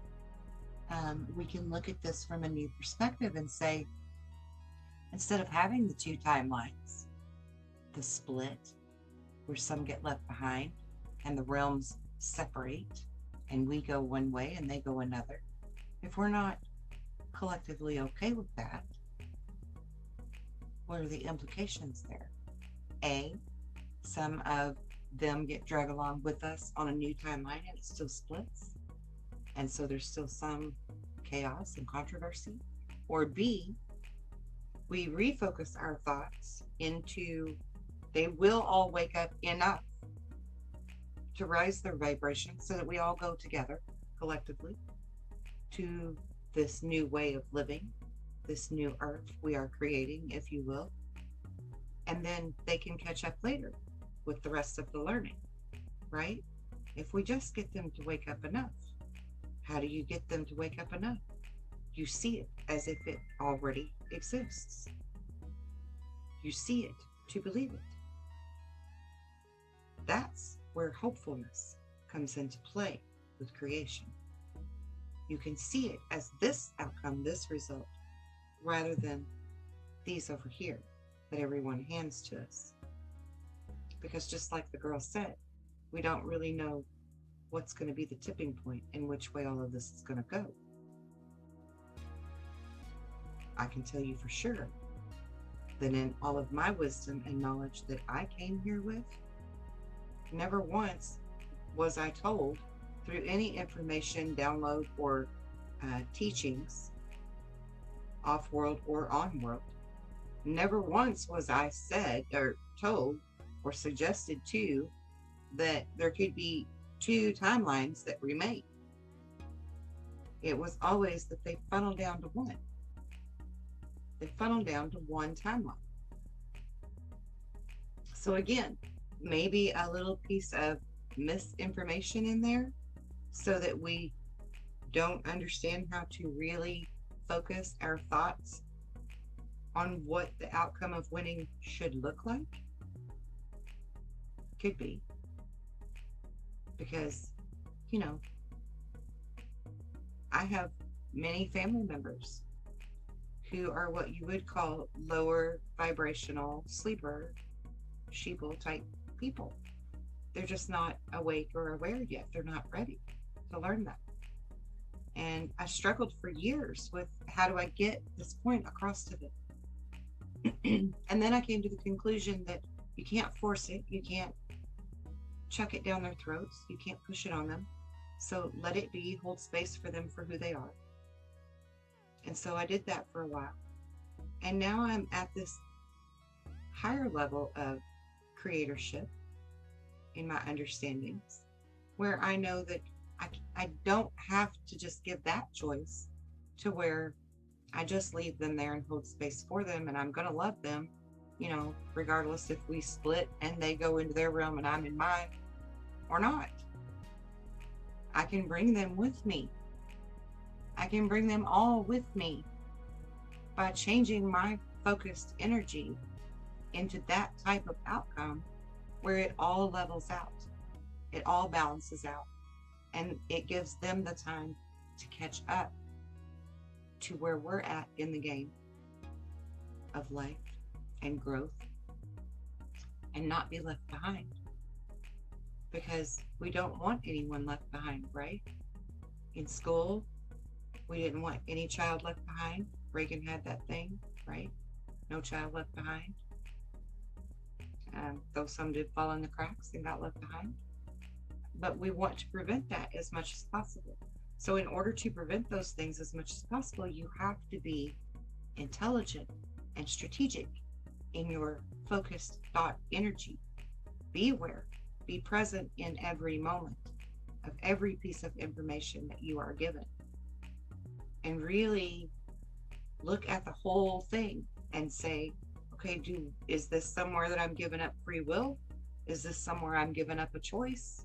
We can look at this from a new perspective and say, instead of having the 2 timelines, the split, where some get left behind and the realms separate and we go one way and they go another, if we're not collectively okay with that, what are the implications there? A, some of them get dragged along with us on a new timeline and it still splits, and so there's still some chaos and controversy. Or B, we refocus our thoughts into they will all wake up enough to rise their vibration so that we all go together collectively to this new way of living, this new earth we are creating, if you will. And then they can catch up later with the rest of the learning, right? If we just get them to wake up enough. How do you get them to wake up enough? You see it as if it already exists. You see it to believe it. That's where hopefulness comes into play with creation. You can see it as this outcome, this result, rather than these over here that everyone hands to us. Because just like the girl said, we don't really know what's going to be the tipping point and which way all of this is going to go. I can tell you for sure that in all of my wisdom and knowledge that I came here with, never once was I told through any information, download, or teachings, off-world or on-world, never once was I said or told or suggested to that there could be 2 timelines that remain. It was always that they funnel down to one. They funnel down to one timeline. So again, maybe a little piece of misinformation in there so that we don't understand how to really focus our thoughts on what the outcome of winning should look like. Could be. Because, I have many family members who are what you would call lower vibrational sleeper, sheeple type people. They're just not awake or aware yet. They're not ready to learn that. And I struggled for years with how do I get this point across to them? And then I came to the conclusion that you can't force it. You can't chuck it down their throats. You can't push it on them. So let it be, hold space for them for who they are. And so I did that for a while. And now I'm at this higher level of creatorship in my understandings, where I know that I don't have to just give that choice to where I just leave them there and hold space for them, and I'm going to love them, regardless if we split and they go into their realm and I'm in mine or not. I can bring them with me. I can bring them all with me by changing my focused energy into that type of outcome where it all levels out, it all balances out, and it gives them the time to catch up to where we're at in the game of life and growth and not be left behind. Because we don't want anyone left behind, right? In school, we didn't want any child left behind. Reagan had that thing, right? No child left behind. Though some did fall in the cracks and got left behind. But we want to prevent that as much as possible. So in order to prevent those things as much as possible, you have to be intelligent and strategic in your focused thought energy. Be aware, be present in every moment of every piece of information that you are given. And really look at the whole thing and say, okay, is this somewhere that I'm giving up free will? Is this somewhere I'm giving up a choice?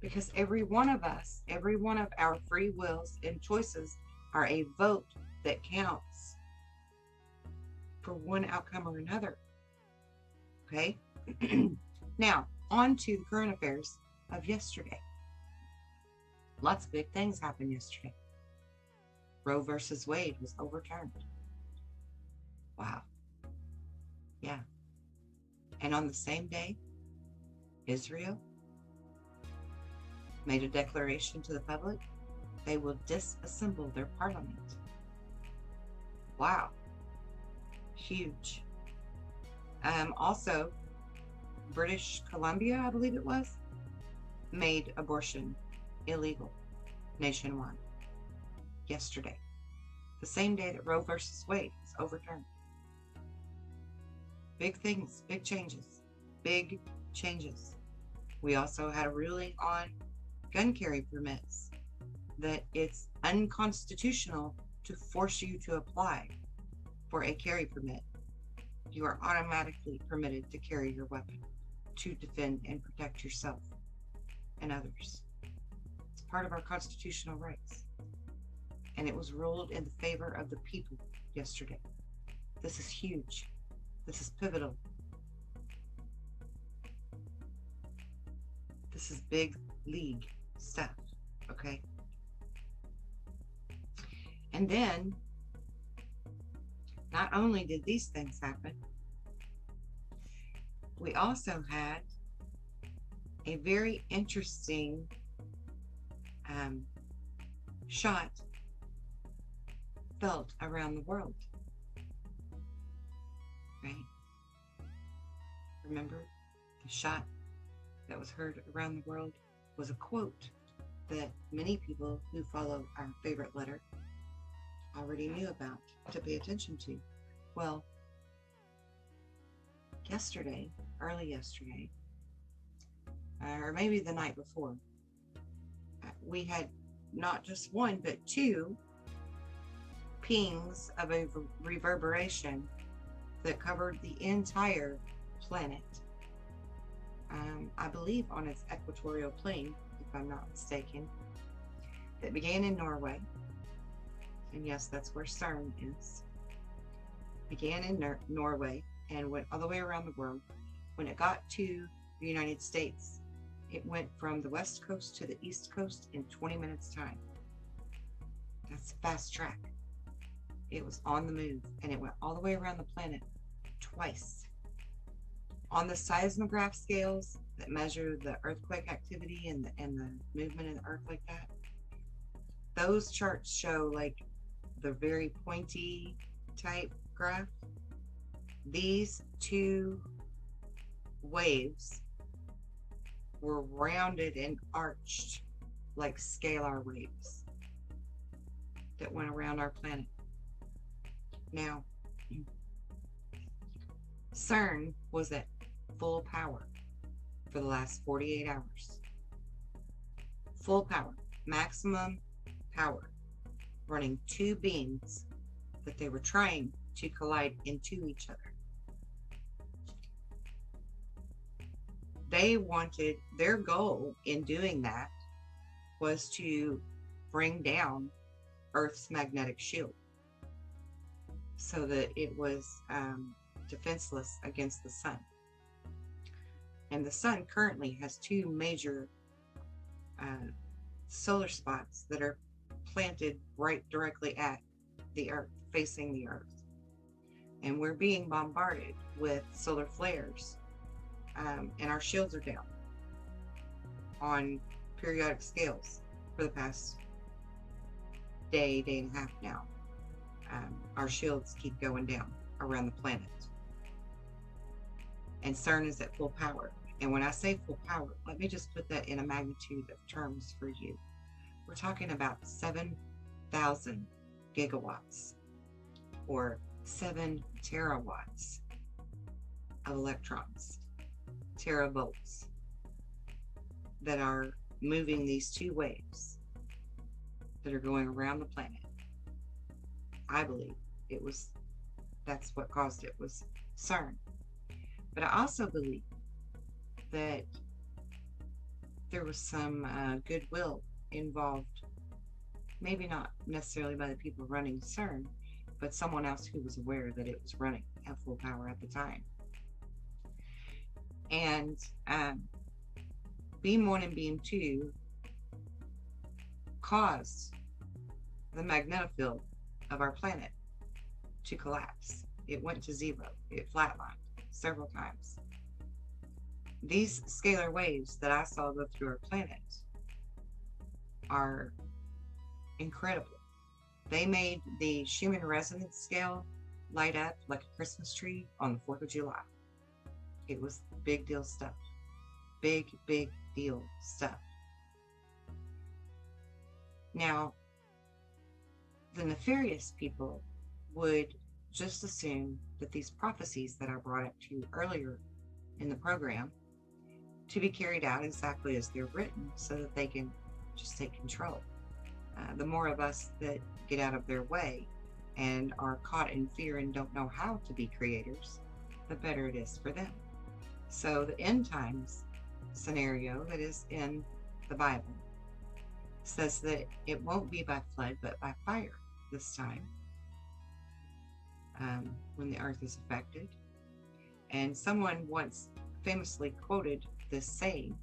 Because every one of us, every one of our free wills and choices are a vote that counts for one outcome or another. Okay? Now, on to the current affairs of yesterday. Lots of big things happened yesterday. Roe versus Wade was overturned. Wow. Yeah. And on the same day, Israel made a declaration to the public they will disassemble their parliament. Wow. Huge. Also, British Columbia, I believe it was, made abortion illegal nationwide yesterday, the same day that Roe versus Wade was overturned. Big things, big changes, big changes. We also had a ruling on gun carry permits that it's unconstitutional to force you to apply for a carry permit. You are automatically permitted to carry your weapon to defend and protect yourself and others. It's part of our constitutional rights. And it was ruled in the favor of the people yesterday. This is huge. This is pivotal. This is big league stuff, okay? And then, not only did these things happen, we also had a very interesting shot felt around the world, right? Remember, the shot that was heard around the world was a quote that many people who follow our favorite letter already knew about to pay attention to. Well, yesterday, early yesterday, or maybe the night before, we had not just one, but two pings of a reverberation that covered the entire planet. I believe on its equatorial plane, if I'm not mistaken, that began in Norway. And yes, that's where CERN is. Began in Norway and went all the way around the world. When it got to the United States, it went from the West Coast to the East Coast in 20 minutes time. That's fast track. It was on the move, and it went all the way around the planet twice. On the seismograph scales that measure the earthquake activity and the movement of the earth like that, those charts show like the very pointy type graph. These two waves were rounded and arched like scalar waves that went around our planet. Now, CERN was at full power for the last 48 hours. Full power, maximum power, running two beams that they were trying to collide into each other. They wanted, their goal in doing that was to bring down Earth's magnetic shield so that it was defenseless against the sun. And the sun currently has two major solar spots that are planted right directly at the Earth, facing the Earth. And we're being bombarded with solar flares, and our shields are down on periodic scales for the past day and a half now. Our shields keep going down around the planet. And CERN is at full power. And when I say full power, let me just put that in a magnitude of terms for you. We're talking about 7,000 gigawatts or 7 terawatts of electrons, teravolts, that are moving these two waves that are going around the planet. I believe that's what caused it, was CERN. But I also believe that there was some goodwill involved, maybe not necessarily by the people running CERN, but someone else who was aware that it was running at full power at the time. And Beam 1 and Beam 2 caused the magnetofield of our planet to collapse. It went to zero. It flatlined several times. These scalar waves that I saw go through our planet are incredible. They made the Schumann resonance scale light up like a Christmas tree on the 4th of July. It was big deal stuff. Big deal stuff. Now, the nefarious people would just assume that these prophecies that I brought up to you earlier in the program to be carried out exactly as they're written so that they can just take control. The more of us that get out of their way and are caught in fear and don't know how to be creators, the better it is for them. So the end times scenario that is in the Bible says that it won't be by flood but by fire this time, when the earth is affected. And someone once famously quoted this saying,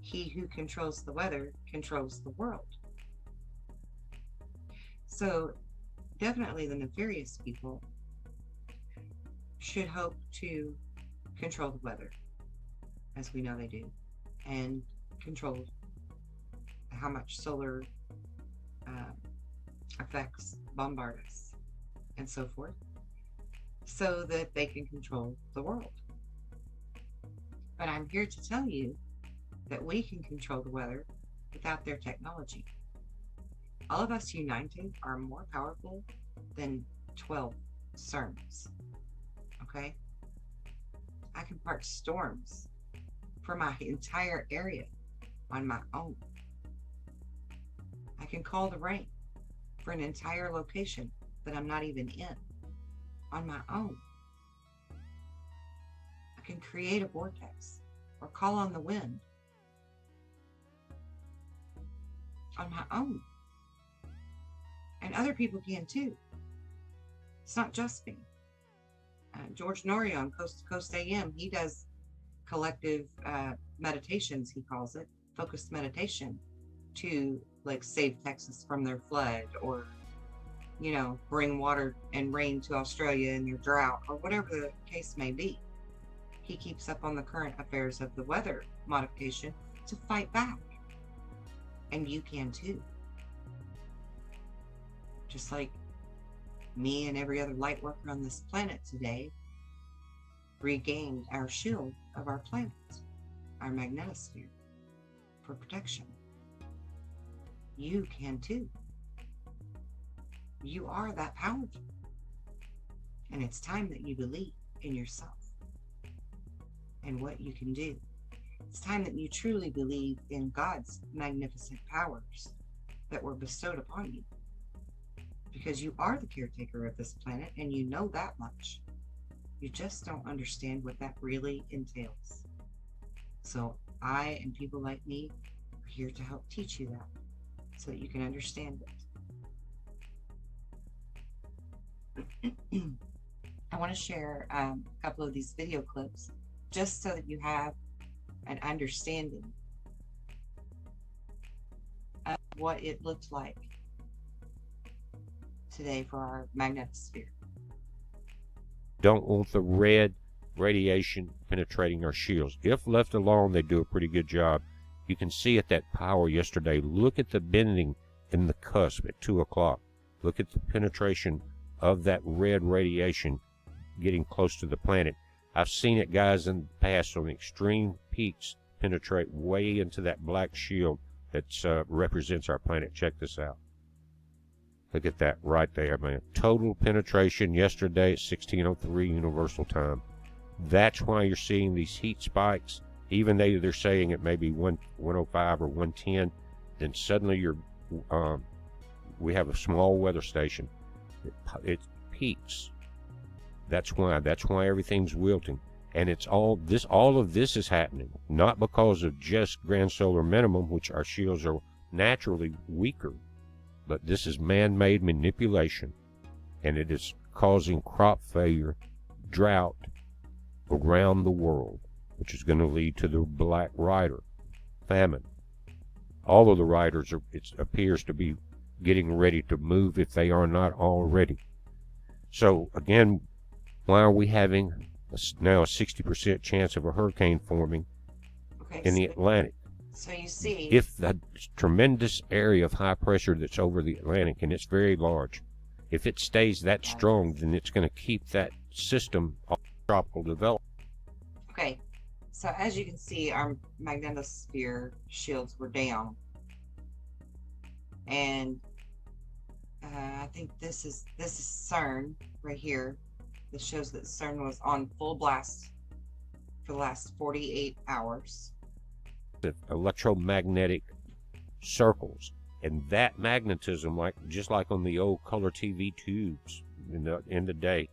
"He who controls the weather controls the world." So definitely the nefarious people should hope to control the weather, as we know they do, and control how much solar effects bombard us and so forth, so that they can control the world. But I'm here to tell you that we can control the weather without their technology. All of us united are more powerful than 12 CERNs. Okay? I can part storms for my entire area on my own. I can call the rain for an entire location that I'm not even in on my own. I can create a vortex or call on the wind on my own. And other people can too. It's not just me. George Norrie on Coast to Coast AM, he does collective meditations, he calls it, focused meditation, to like save Texas from their flood, or bring water and rain to Australia in their drought, or whatever the case may be. He keeps up on the current affairs of the weather modification to fight back. And you can too. Just like me and every other light worker on this planet today regained our shield of our planet, our magnetosphere, for protection. You can too. You are that powerful. And it's time that you believe in yourself and what you can do. It's time that you truly believe in God's magnificent powers that were bestowed upon you. Because you are the caretaker of this planet, and you know that much. You just don't understand what that really entails. So I and people like me are here to help teach you that, so that you can understand it. I want to share a couple of these video clips just so that you have an understanding of what it looked like today for our magnetosphere. Don't want the red radiation penetrating our shields. If left alone, they do a pretty good job. You can see at that power yesterday. Look at the bending in the cusp at 2 o'clock. Look at the penetration of that red radiation getting close to the planet. I've seen it, guys, in the past on extreme peaks penetrate way into that black shield that represents our planet. Check this out. Look at that right there, man. Total penetration yesterday at 16:03 Universal Time. That's why you're seeing these heat spikes. Even though they're saying it may be 105 or 110, then suddenly we have a small weather station. It peaks. That's why everything's wilting. And it's all of this is happening not because of just grand solar minimum, which our shields are naturally weaker, but this is man-made manipulation, and it is causing crop failure, drought around the world, which is going to lead to the black rider, famine. All of the riders it appears to be getting ready to move if they are not already. So again, why are we having now a 60% chance of a hurricane forming in the Atlantic? So you see, if the tremendous area of high pressure that's over the Atlantic, and it's very large, if it stays that strong, then it's going to keep that system of tropical development. Okay, so as you can see, our magnetosphere shields were down, and I think this is CERN right here. This shows that CERN was on full blast for the last 48 hours. The electromagnetic circles, and that magnetism, just like on the old color TV tubes in the day,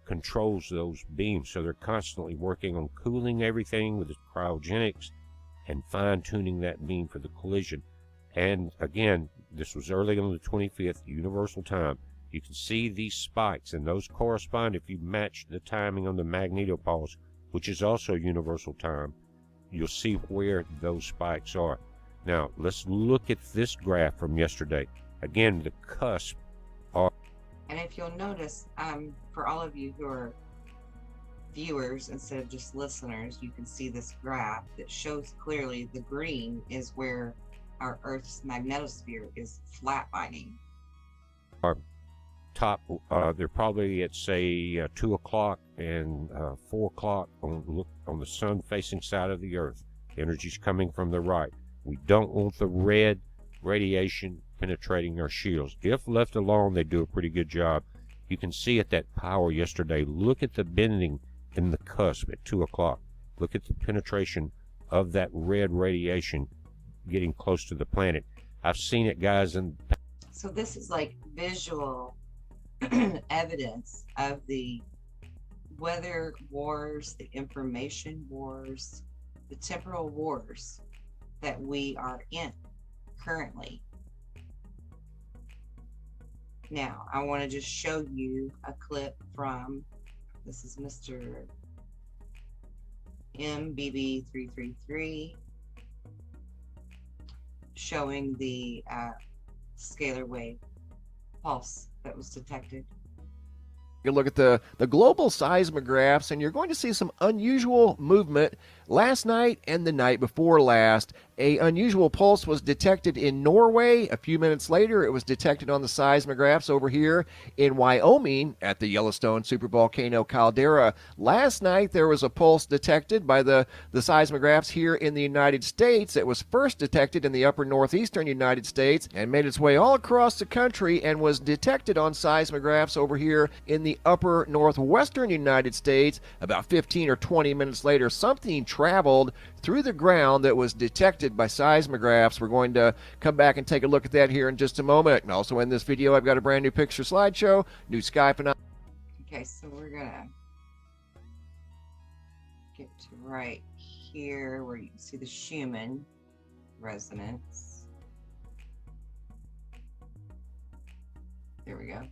controls those beams. So they're constantly working on cooling everything with the cryogenics and fine-tuning that beam for the collision. And again, this was early on the 25th Universal Time. You can see these spikes, and those correspond if you match the timing on the magnetopause, which is also Universal Time. You'll see where those spikes are. Now, let's look at this graph from yesterday. Again, the cusp are... And if you'll notice, for all of you who are viewers instead of just listeners, you can see this graph that shows clearly the green is where our Earth's magnetosphere is flatlining. Our top, they're probably at, say, 2 o'clock and 4 o'clock on the sun-facing side of the Earth. The energy's coming from the right. We don't want the red radiation penetrating our shields. If left alone, they do a pretty good job. You can see at that power yesterday. Look at the bending in the cusp at 2 o'clock. Look at the penetration of that red radiation getting close to the planet. I've seen it, guys. So this is like visual evidence of the weather wars, the information wars, the temporal wars that we are in currently. Now, I want to just show you a clip from, this is Mr. MBB333 showing the scalar wave pulse that was detected. You look at the global seismographs, and you're going to see some unusual movement. Last night and the night before last, a unusual pulse was detected in Norway. A few minutes later, it was detected on the seismographs over here in Wyoming at the Yellowstone supervolcano caldera. Last night, there was a pulse detected by the seismographs here in the United States. It was first detected in the upper northeastern United States and made its way all across the country and was detected on seismographs over here in the upper northwestern United States. About 15 or 20 minutes later, something traveled through the ground that was detected by seismographs. We're going to come back and take a look at that here in just a moment. And also in this video, I've got a brand new picture slideshow, new sky phenomenon. Okay, so we're gonna get to right here where you can see the Schumann resonance. There we go.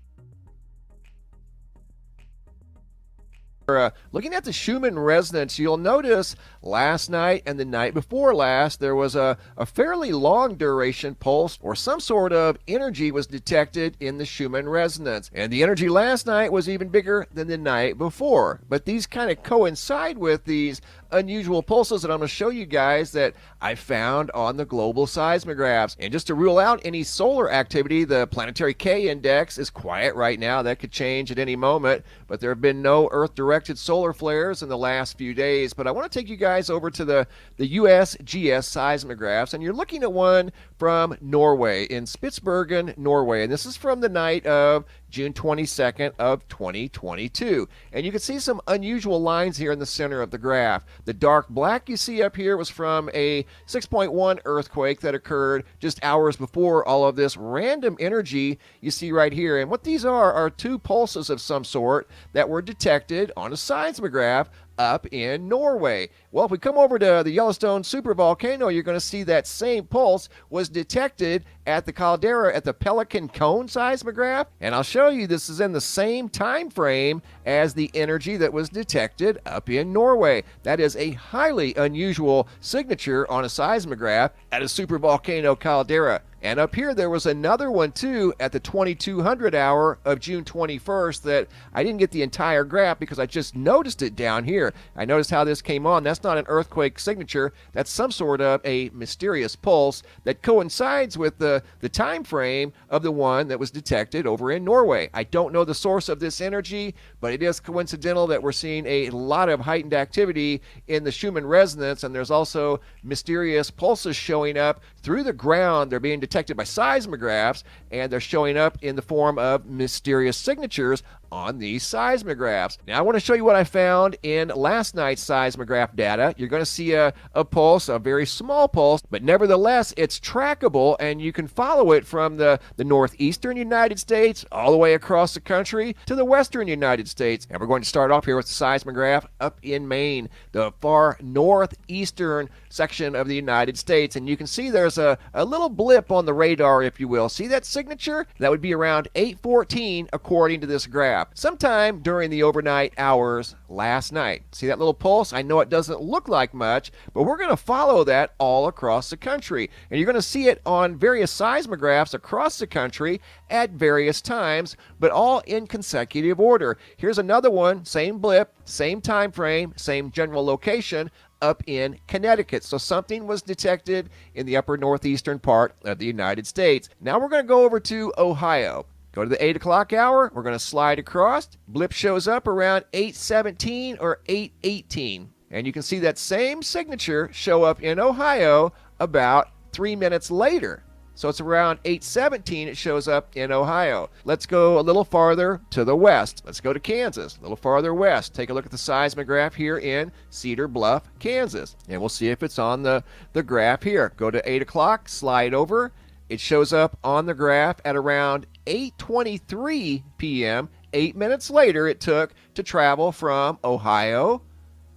Looking at the Schumann resonance, you'll notice last night and the night before last, there was a fairly long duration pulse or some sort of energy was detected in the Schumann resonance. And the energy last night was even bigger than the night before. But these kind of coincide with these unusual pulses that I'm going to show you guys that I found on the global seismographs. And just to rule out any solar activity, the planetary K index is quiet right now. That could change at any moment, but there have been no Earth-directed solar flares in the last few days. But I want to take you guys over to the USGS seismographs, and you're looking at one from Norway, in Spitsbergen, Norway. And this is from the night of June 22nd of 2022. And you can see some unusual lines here in the center of the graph. The dark black you see up here was from a 6.1 earthquake that occurred just hours before all of this random energy you see right here. And what these are two pulses of some sort that were detected on a seismograph up in Norway. Well, if we come over to the Yellowstone supervolcano, you're going to see that same pulse was detected at the caldera at the Pelican Cone seismograph. And I'll show you this is in the same time frame as the energy that was detected up in Norway. That is a highly unusual signature on a seismograph at a supervolcano caldera. And up here, there was another one, too, at the 2200 hour of June 21st that I didn't get the entire graph because I just noticed it down here. I noticed how this came on. That's not an earthquake signature. That's some sort of a mysterious pulse that coincides with the time frame of the one that was detected over in Norway. I don't know the source of this energy, but it is coincidental that we're seeing a lot of heightened activity in the Schumann resonance, and there's also mysterious pulses showing up through the ground. They're being detected by seismographs, and they're showing up in the form of mysterious signatures on these seismographs. Now I want to show you what I found in last night's seismograph data. You're going to see a pulse, a very small pulse, but nevertheless it's trackable, and you can follow it from the northeastern United States all the way across the country to the western United States. And we're going to start off here with the seismograph up in Maine, the far northeastern section of the United States. And you can see there's a little blip on the radar, if you will. See that signature? That would be around 8:14 according to this graph. Sometime during the overnight hours last night. See that little pulse? I know it doesn't look like much, but we're going to follow that all across the country. And you're going to see it on various seismographs across the country at various times, but all in consecutive order. Here's another one, same blip, same time frame, same general location, up in Connecticut. So something was detected in the upper northeastern part of the United States. Now we're going to go over to Ohio. Go to the 8 o'clock hour. We're going to slide across. Blip shows up around 8:17 or 8:18. And you can see that same signature show up in Ohio about 3 minutes later. So it's around 8:17 it shows up in Ohio. Let's go a little farther to the west. Let's go to Kansas, a little farther west. Take a look at the seismograph here in Cedar Bluff, Kansas. And we'll see if it's on the graph here. Go to 8 o'clock, slide over. It shows up on the graph at around 8:23 p.m. 8 minutes later it took to travel from Ohio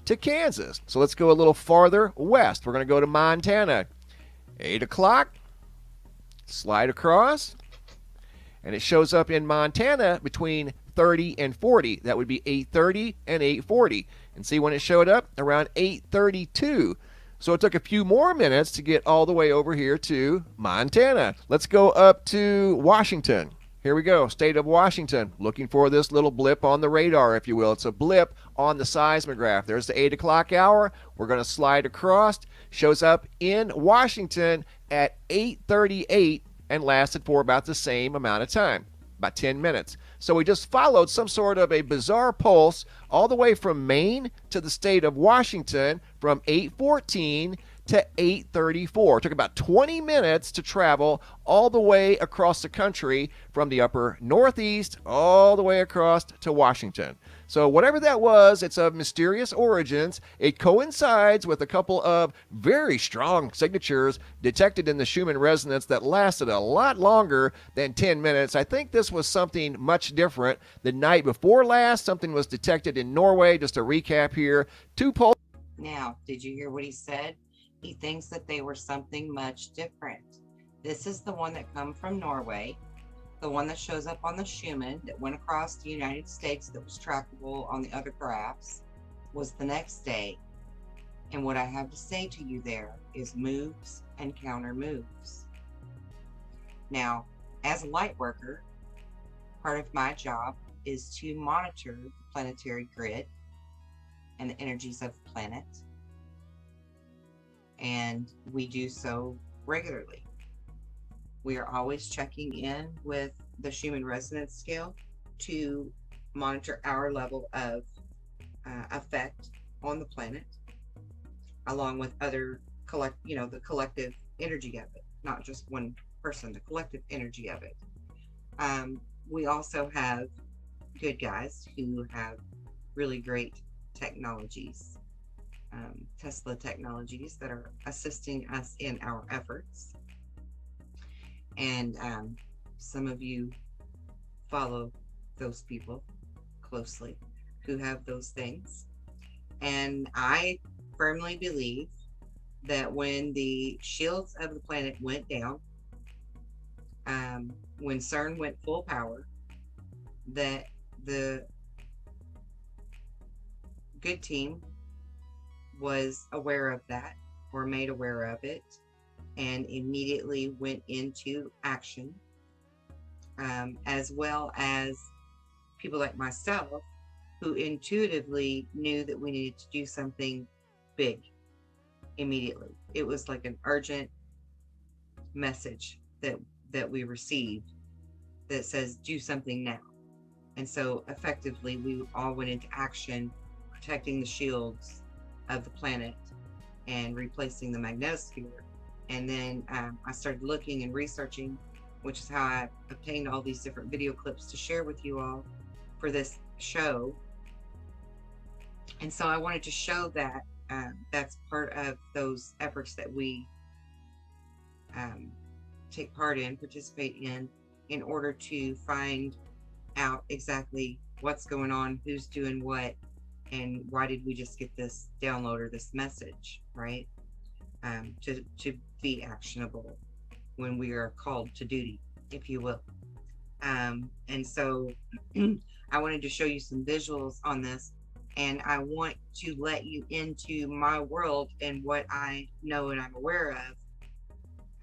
to Kansas. So let's go a little farther west. We're going to go to Montana. 8 o'clock. Slide across, and it shows up in Montana between 30 and 40. That would be 8:30 and 8:40. And see when it showed up? Around 8:32. So it took a few more minutes to get all the way over here to Montana. Let's go up to Washington. Here we go, state of Washington, looking for this little blip on the radar, if you will. It's a blip on the seismograph. There's the 8 o'clock hour. We're going to slide across. Shows up in Washington at 8:38 and lasted for about the same amount of time, about 10 minutes. So we just followed some sort of a bizarre pulse all the way from Maine to the state of Washington from 8:14 to 8:34. It took about 20 minutes to travel all the way across the country from the upper northeast all the way across to Washington. So whatever that was, it's of mysterious origins. It coincides with a couple of very strong signatures detected in the Schumann resonance that lasted a lot longer than 10 minutes. I think this was something much different. The night before last, something was detected in Norway. Just a recap here. Two pulses. Now, did you hear what he said? He thinks that they were something much different. This is the one that come from Norway, the one that shows up on the Schumann that went across the United States that was trackable on the other graphs was the next day. And what I have to say to you there is moves and counter moves. Now, as a light worker, part of my job is to monitor the planetary grid and the energies of the planet. And we do so regularly. We are always checking in with the Schumann resonance scale to monitor our level of effect on the planet, along with other the collective energy of it, not just one person, the collective energy of it. We also have good guys who have really great technologies, Tesla technologies that are assisting us in our efforts. And some of you follow those people closely who have those things. And I firmly believe that when the shields of the planet went down, when CERN went full power, that the good team was aware of that, or made aware of it, and immediately went into action, as well as people like myself who intuitively knew that we needed to do something big immediately. It was like an urgent message that we received that says do something now. And so effectively we all went into action, protecting the shields of the planet and replacing the magnetosphere. And then I started looking and researching, which is how I obtained all these different video clips to share with you all for this show. And so I wanted to show that that's part of those efforts that we take part in, participate in order to find out exactly what's going on, who's doing what, and why did we just get this download or this message, right? To be actionable when we are called to duty, if you will. And so I wanted to show you some visuals on this, and I want to let you into my world and what I know and I'm aware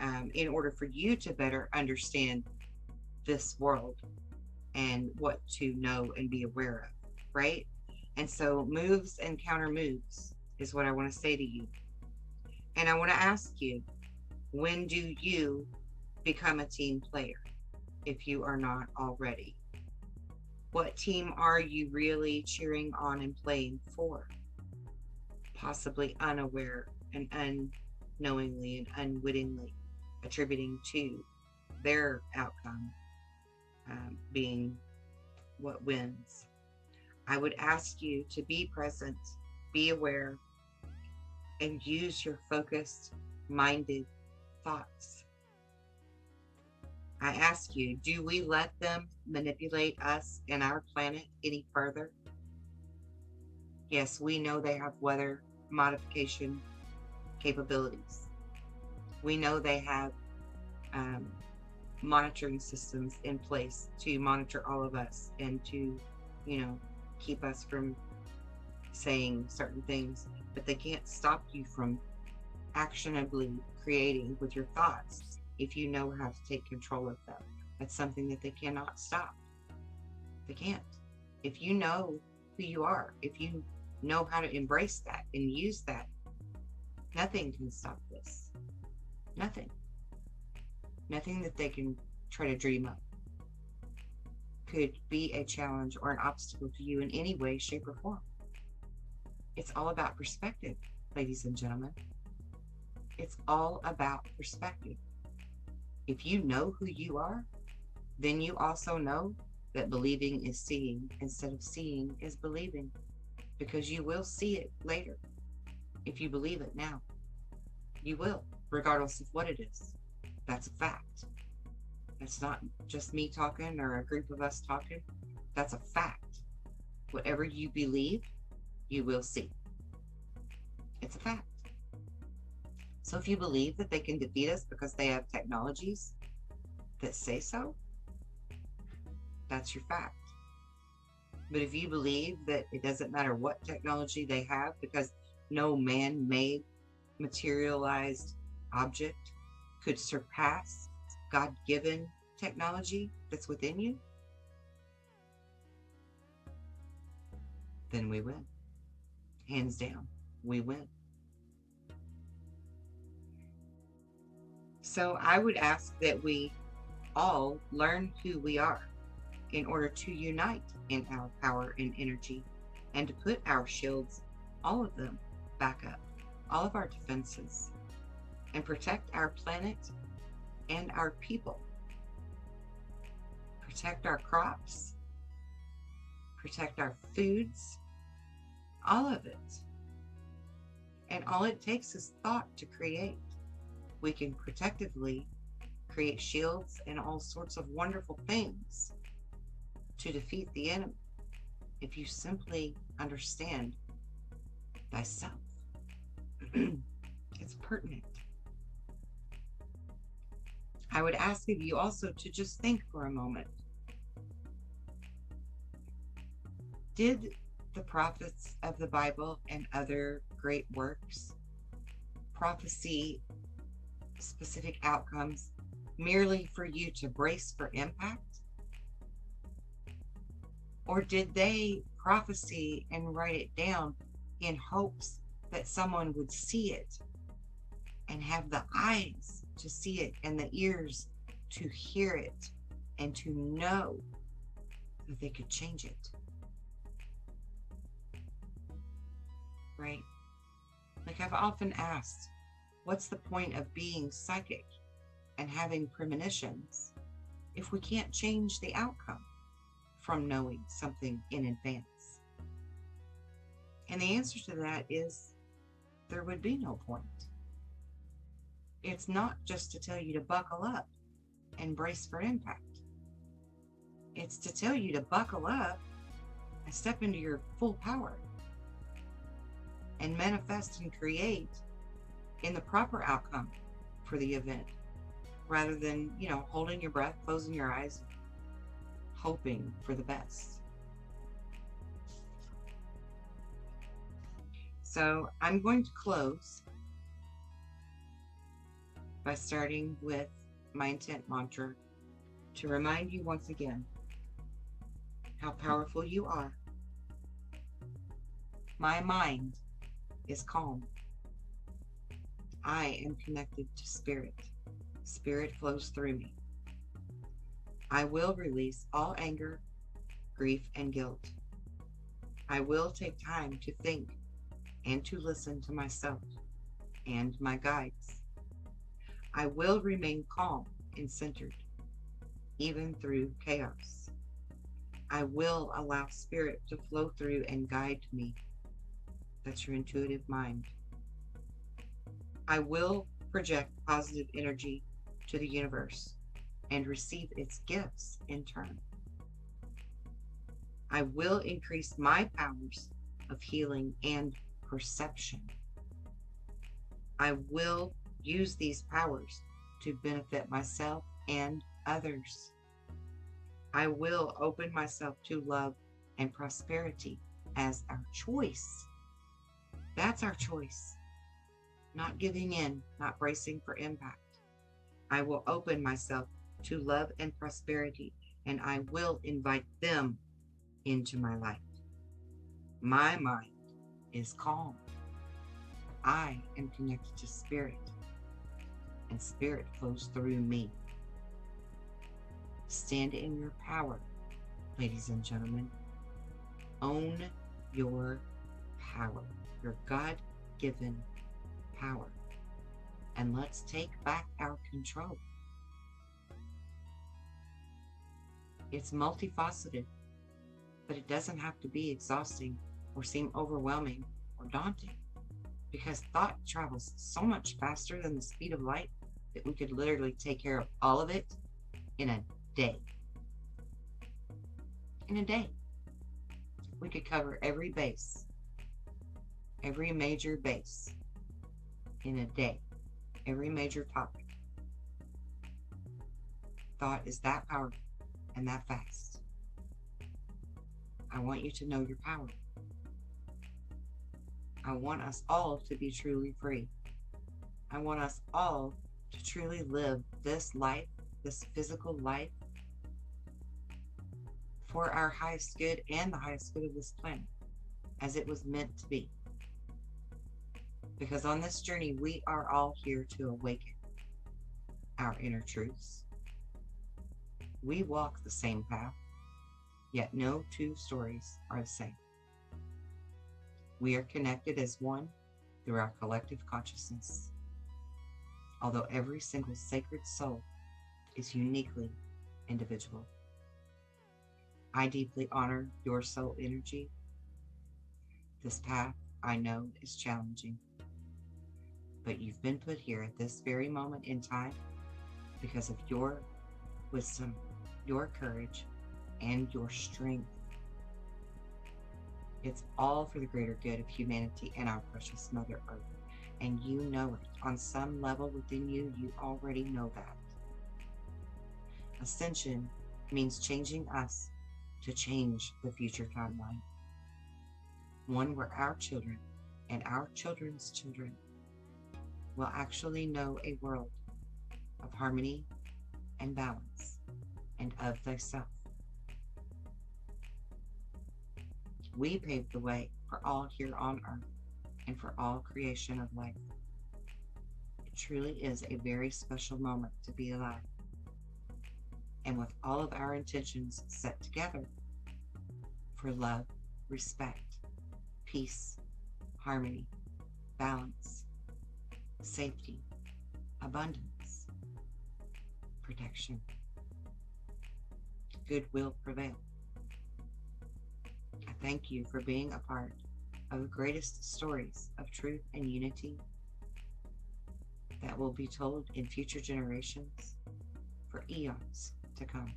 of, in order for you to better understand this world and what to know and be aware of, right? And so moves and counter moves is what I want to say to you. And I want to ask you, when do you become a team player if you are not already? What team are you really cheering on and playing for? Possibly unaware and unknowingly and unwittingly attributing to their outcome being what wins. I would ask you to be present, be aware, and use your focused, minded thoughts. I ask you, do we let them manipulate us and our planet any further? Yes, we know they have weather modification capabilities. We know they have monitoring systems in place to monitor all of us and to, keep us from saying certain things, but they can't stop you from actionably creating with your thoughts if you know how to take control of them. That's something that they cannot stop. They can't. If you know who you are, if you know how to embrace that and use that, nothing can stop this. Nothing. Nothing that they can try to dream up could be a challenge or an obstacle to you in any way, shape, or form. It's all about perspective, ladies and gentlemen. It's all about perspective. If you know who you are, then you also know that believing is seeing instead of seeing is believing, because you will see it later. If you believe it now, you will, regardless of what it is. That's a fact. It's not just me talking or a group of us talking. That's a fact. Whatever you believe, you will see. It's a fact. So if you believe that they can defeat us because they have technologies that say so, that's your fact. But if you believe that it doesn't matter what technology they have, because no man-made materialized object could surpass God-given technology that's within you, then we win. Hands down, we win. So I would ask that we all learn who we are in order to unite in our power and energy, and to put our shields, all of them, back up, all of our defenses, and protect our planet and our people. Protect our crops, protect our foods, all of it. And all it takes is thought to create. We can protectively create shields and all sorts of wonderful things to defeat the enemy if you simply understand thyself. It's pertinent. I would ask of you also to just think for a moment. Did the prophets of the Bible and other great works prophesy specific outcomes merely for you to brace for impact? Or did they prophesy and write it down in hopes that someone would see it and have the eyes to see it and the ears to hear it and to know that they could change it? Right? Like, I've often asked, what's the point of being psychic and having premonitions if we can't change the outcome from knowing something in advance? And the answer to that is there would be no point. It's not just to tell you to buckle up and brace for impact. It's to tell you to buckle up and step into your full power and manifest and create in the proper outcome for the event, rather than, holding your breath, closing your eyes, hoping for the best. So I'm going to close by starting with my intent mantra to remind you once again how powerful you are. My mind is calm. I am connected to spirit. Spirit flows through me. I will release all anger, grief, and guilt. I will take time to think and to listen to myself and my guides. I will remain calm and centered, even through chaos. I will allow spirit to flow through and guide me. That's your intuitive mind. I will project positive energy to the universe and receive its gifts in turn. I will increase my powers of healing and perception. I will use these powers to benefit myself and others. I will open myself to love and prosperity as our choice. That's our choice. Not giving in, not bracing for impact. I will open myself to love and prosperity, and I will invite them into my life. My mind is calm. I am connected to spirit, and spirit flows through me. Stand in your power, ladies and gentlemen. Own your power, your God-given power, and let's take back our control. It's multifaceted, but it doesn't have to be exhausting or seem overwhelming or daunting, because thought travels so much faster than the speed of light that we could literally take care of all of it in a day. In a day, we could cover every base, every major base in a day, every major topic. Thought is that powerful and that fast. I want you to know your power. I want us all to be truly free. I want us all to truly live this life, this physical life, for our highest good and the highest good of this planet, as it was meant to be. Because on this journey, we are all here to awaken our inner truths. We walk the same path, yet no two stories are the same. We are connected as one through our collective consciousness. Although every single sacred soul is uniquely individual. I deeply honor your soul energy. This path, I know, is challenging, but you've been put here at this very moment in time because of your wisdom, your courage, and your strength. It's all for the greater good of humanity and our precious Mother Earth, and you know it. On some level within you, you already know that. Ascension means changing us to change the future timeline. One where our children and our children's children will actually know a world of harmony and balance and of thyself. We paved the way for all here on earth and for all creation of life. It truly is a very special moment to be alive. And with all of our intentions set together for love, respect, peace, harmony, balance, safety, abundance, protection, good will prevail. I thank you for being a part of the greatest stories of truth and unity that will be told in future generations for eons to come.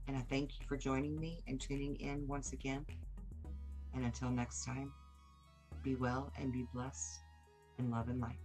And I thank you for joining me and tuning in once again. And until next time, be well and be blessed in love and light.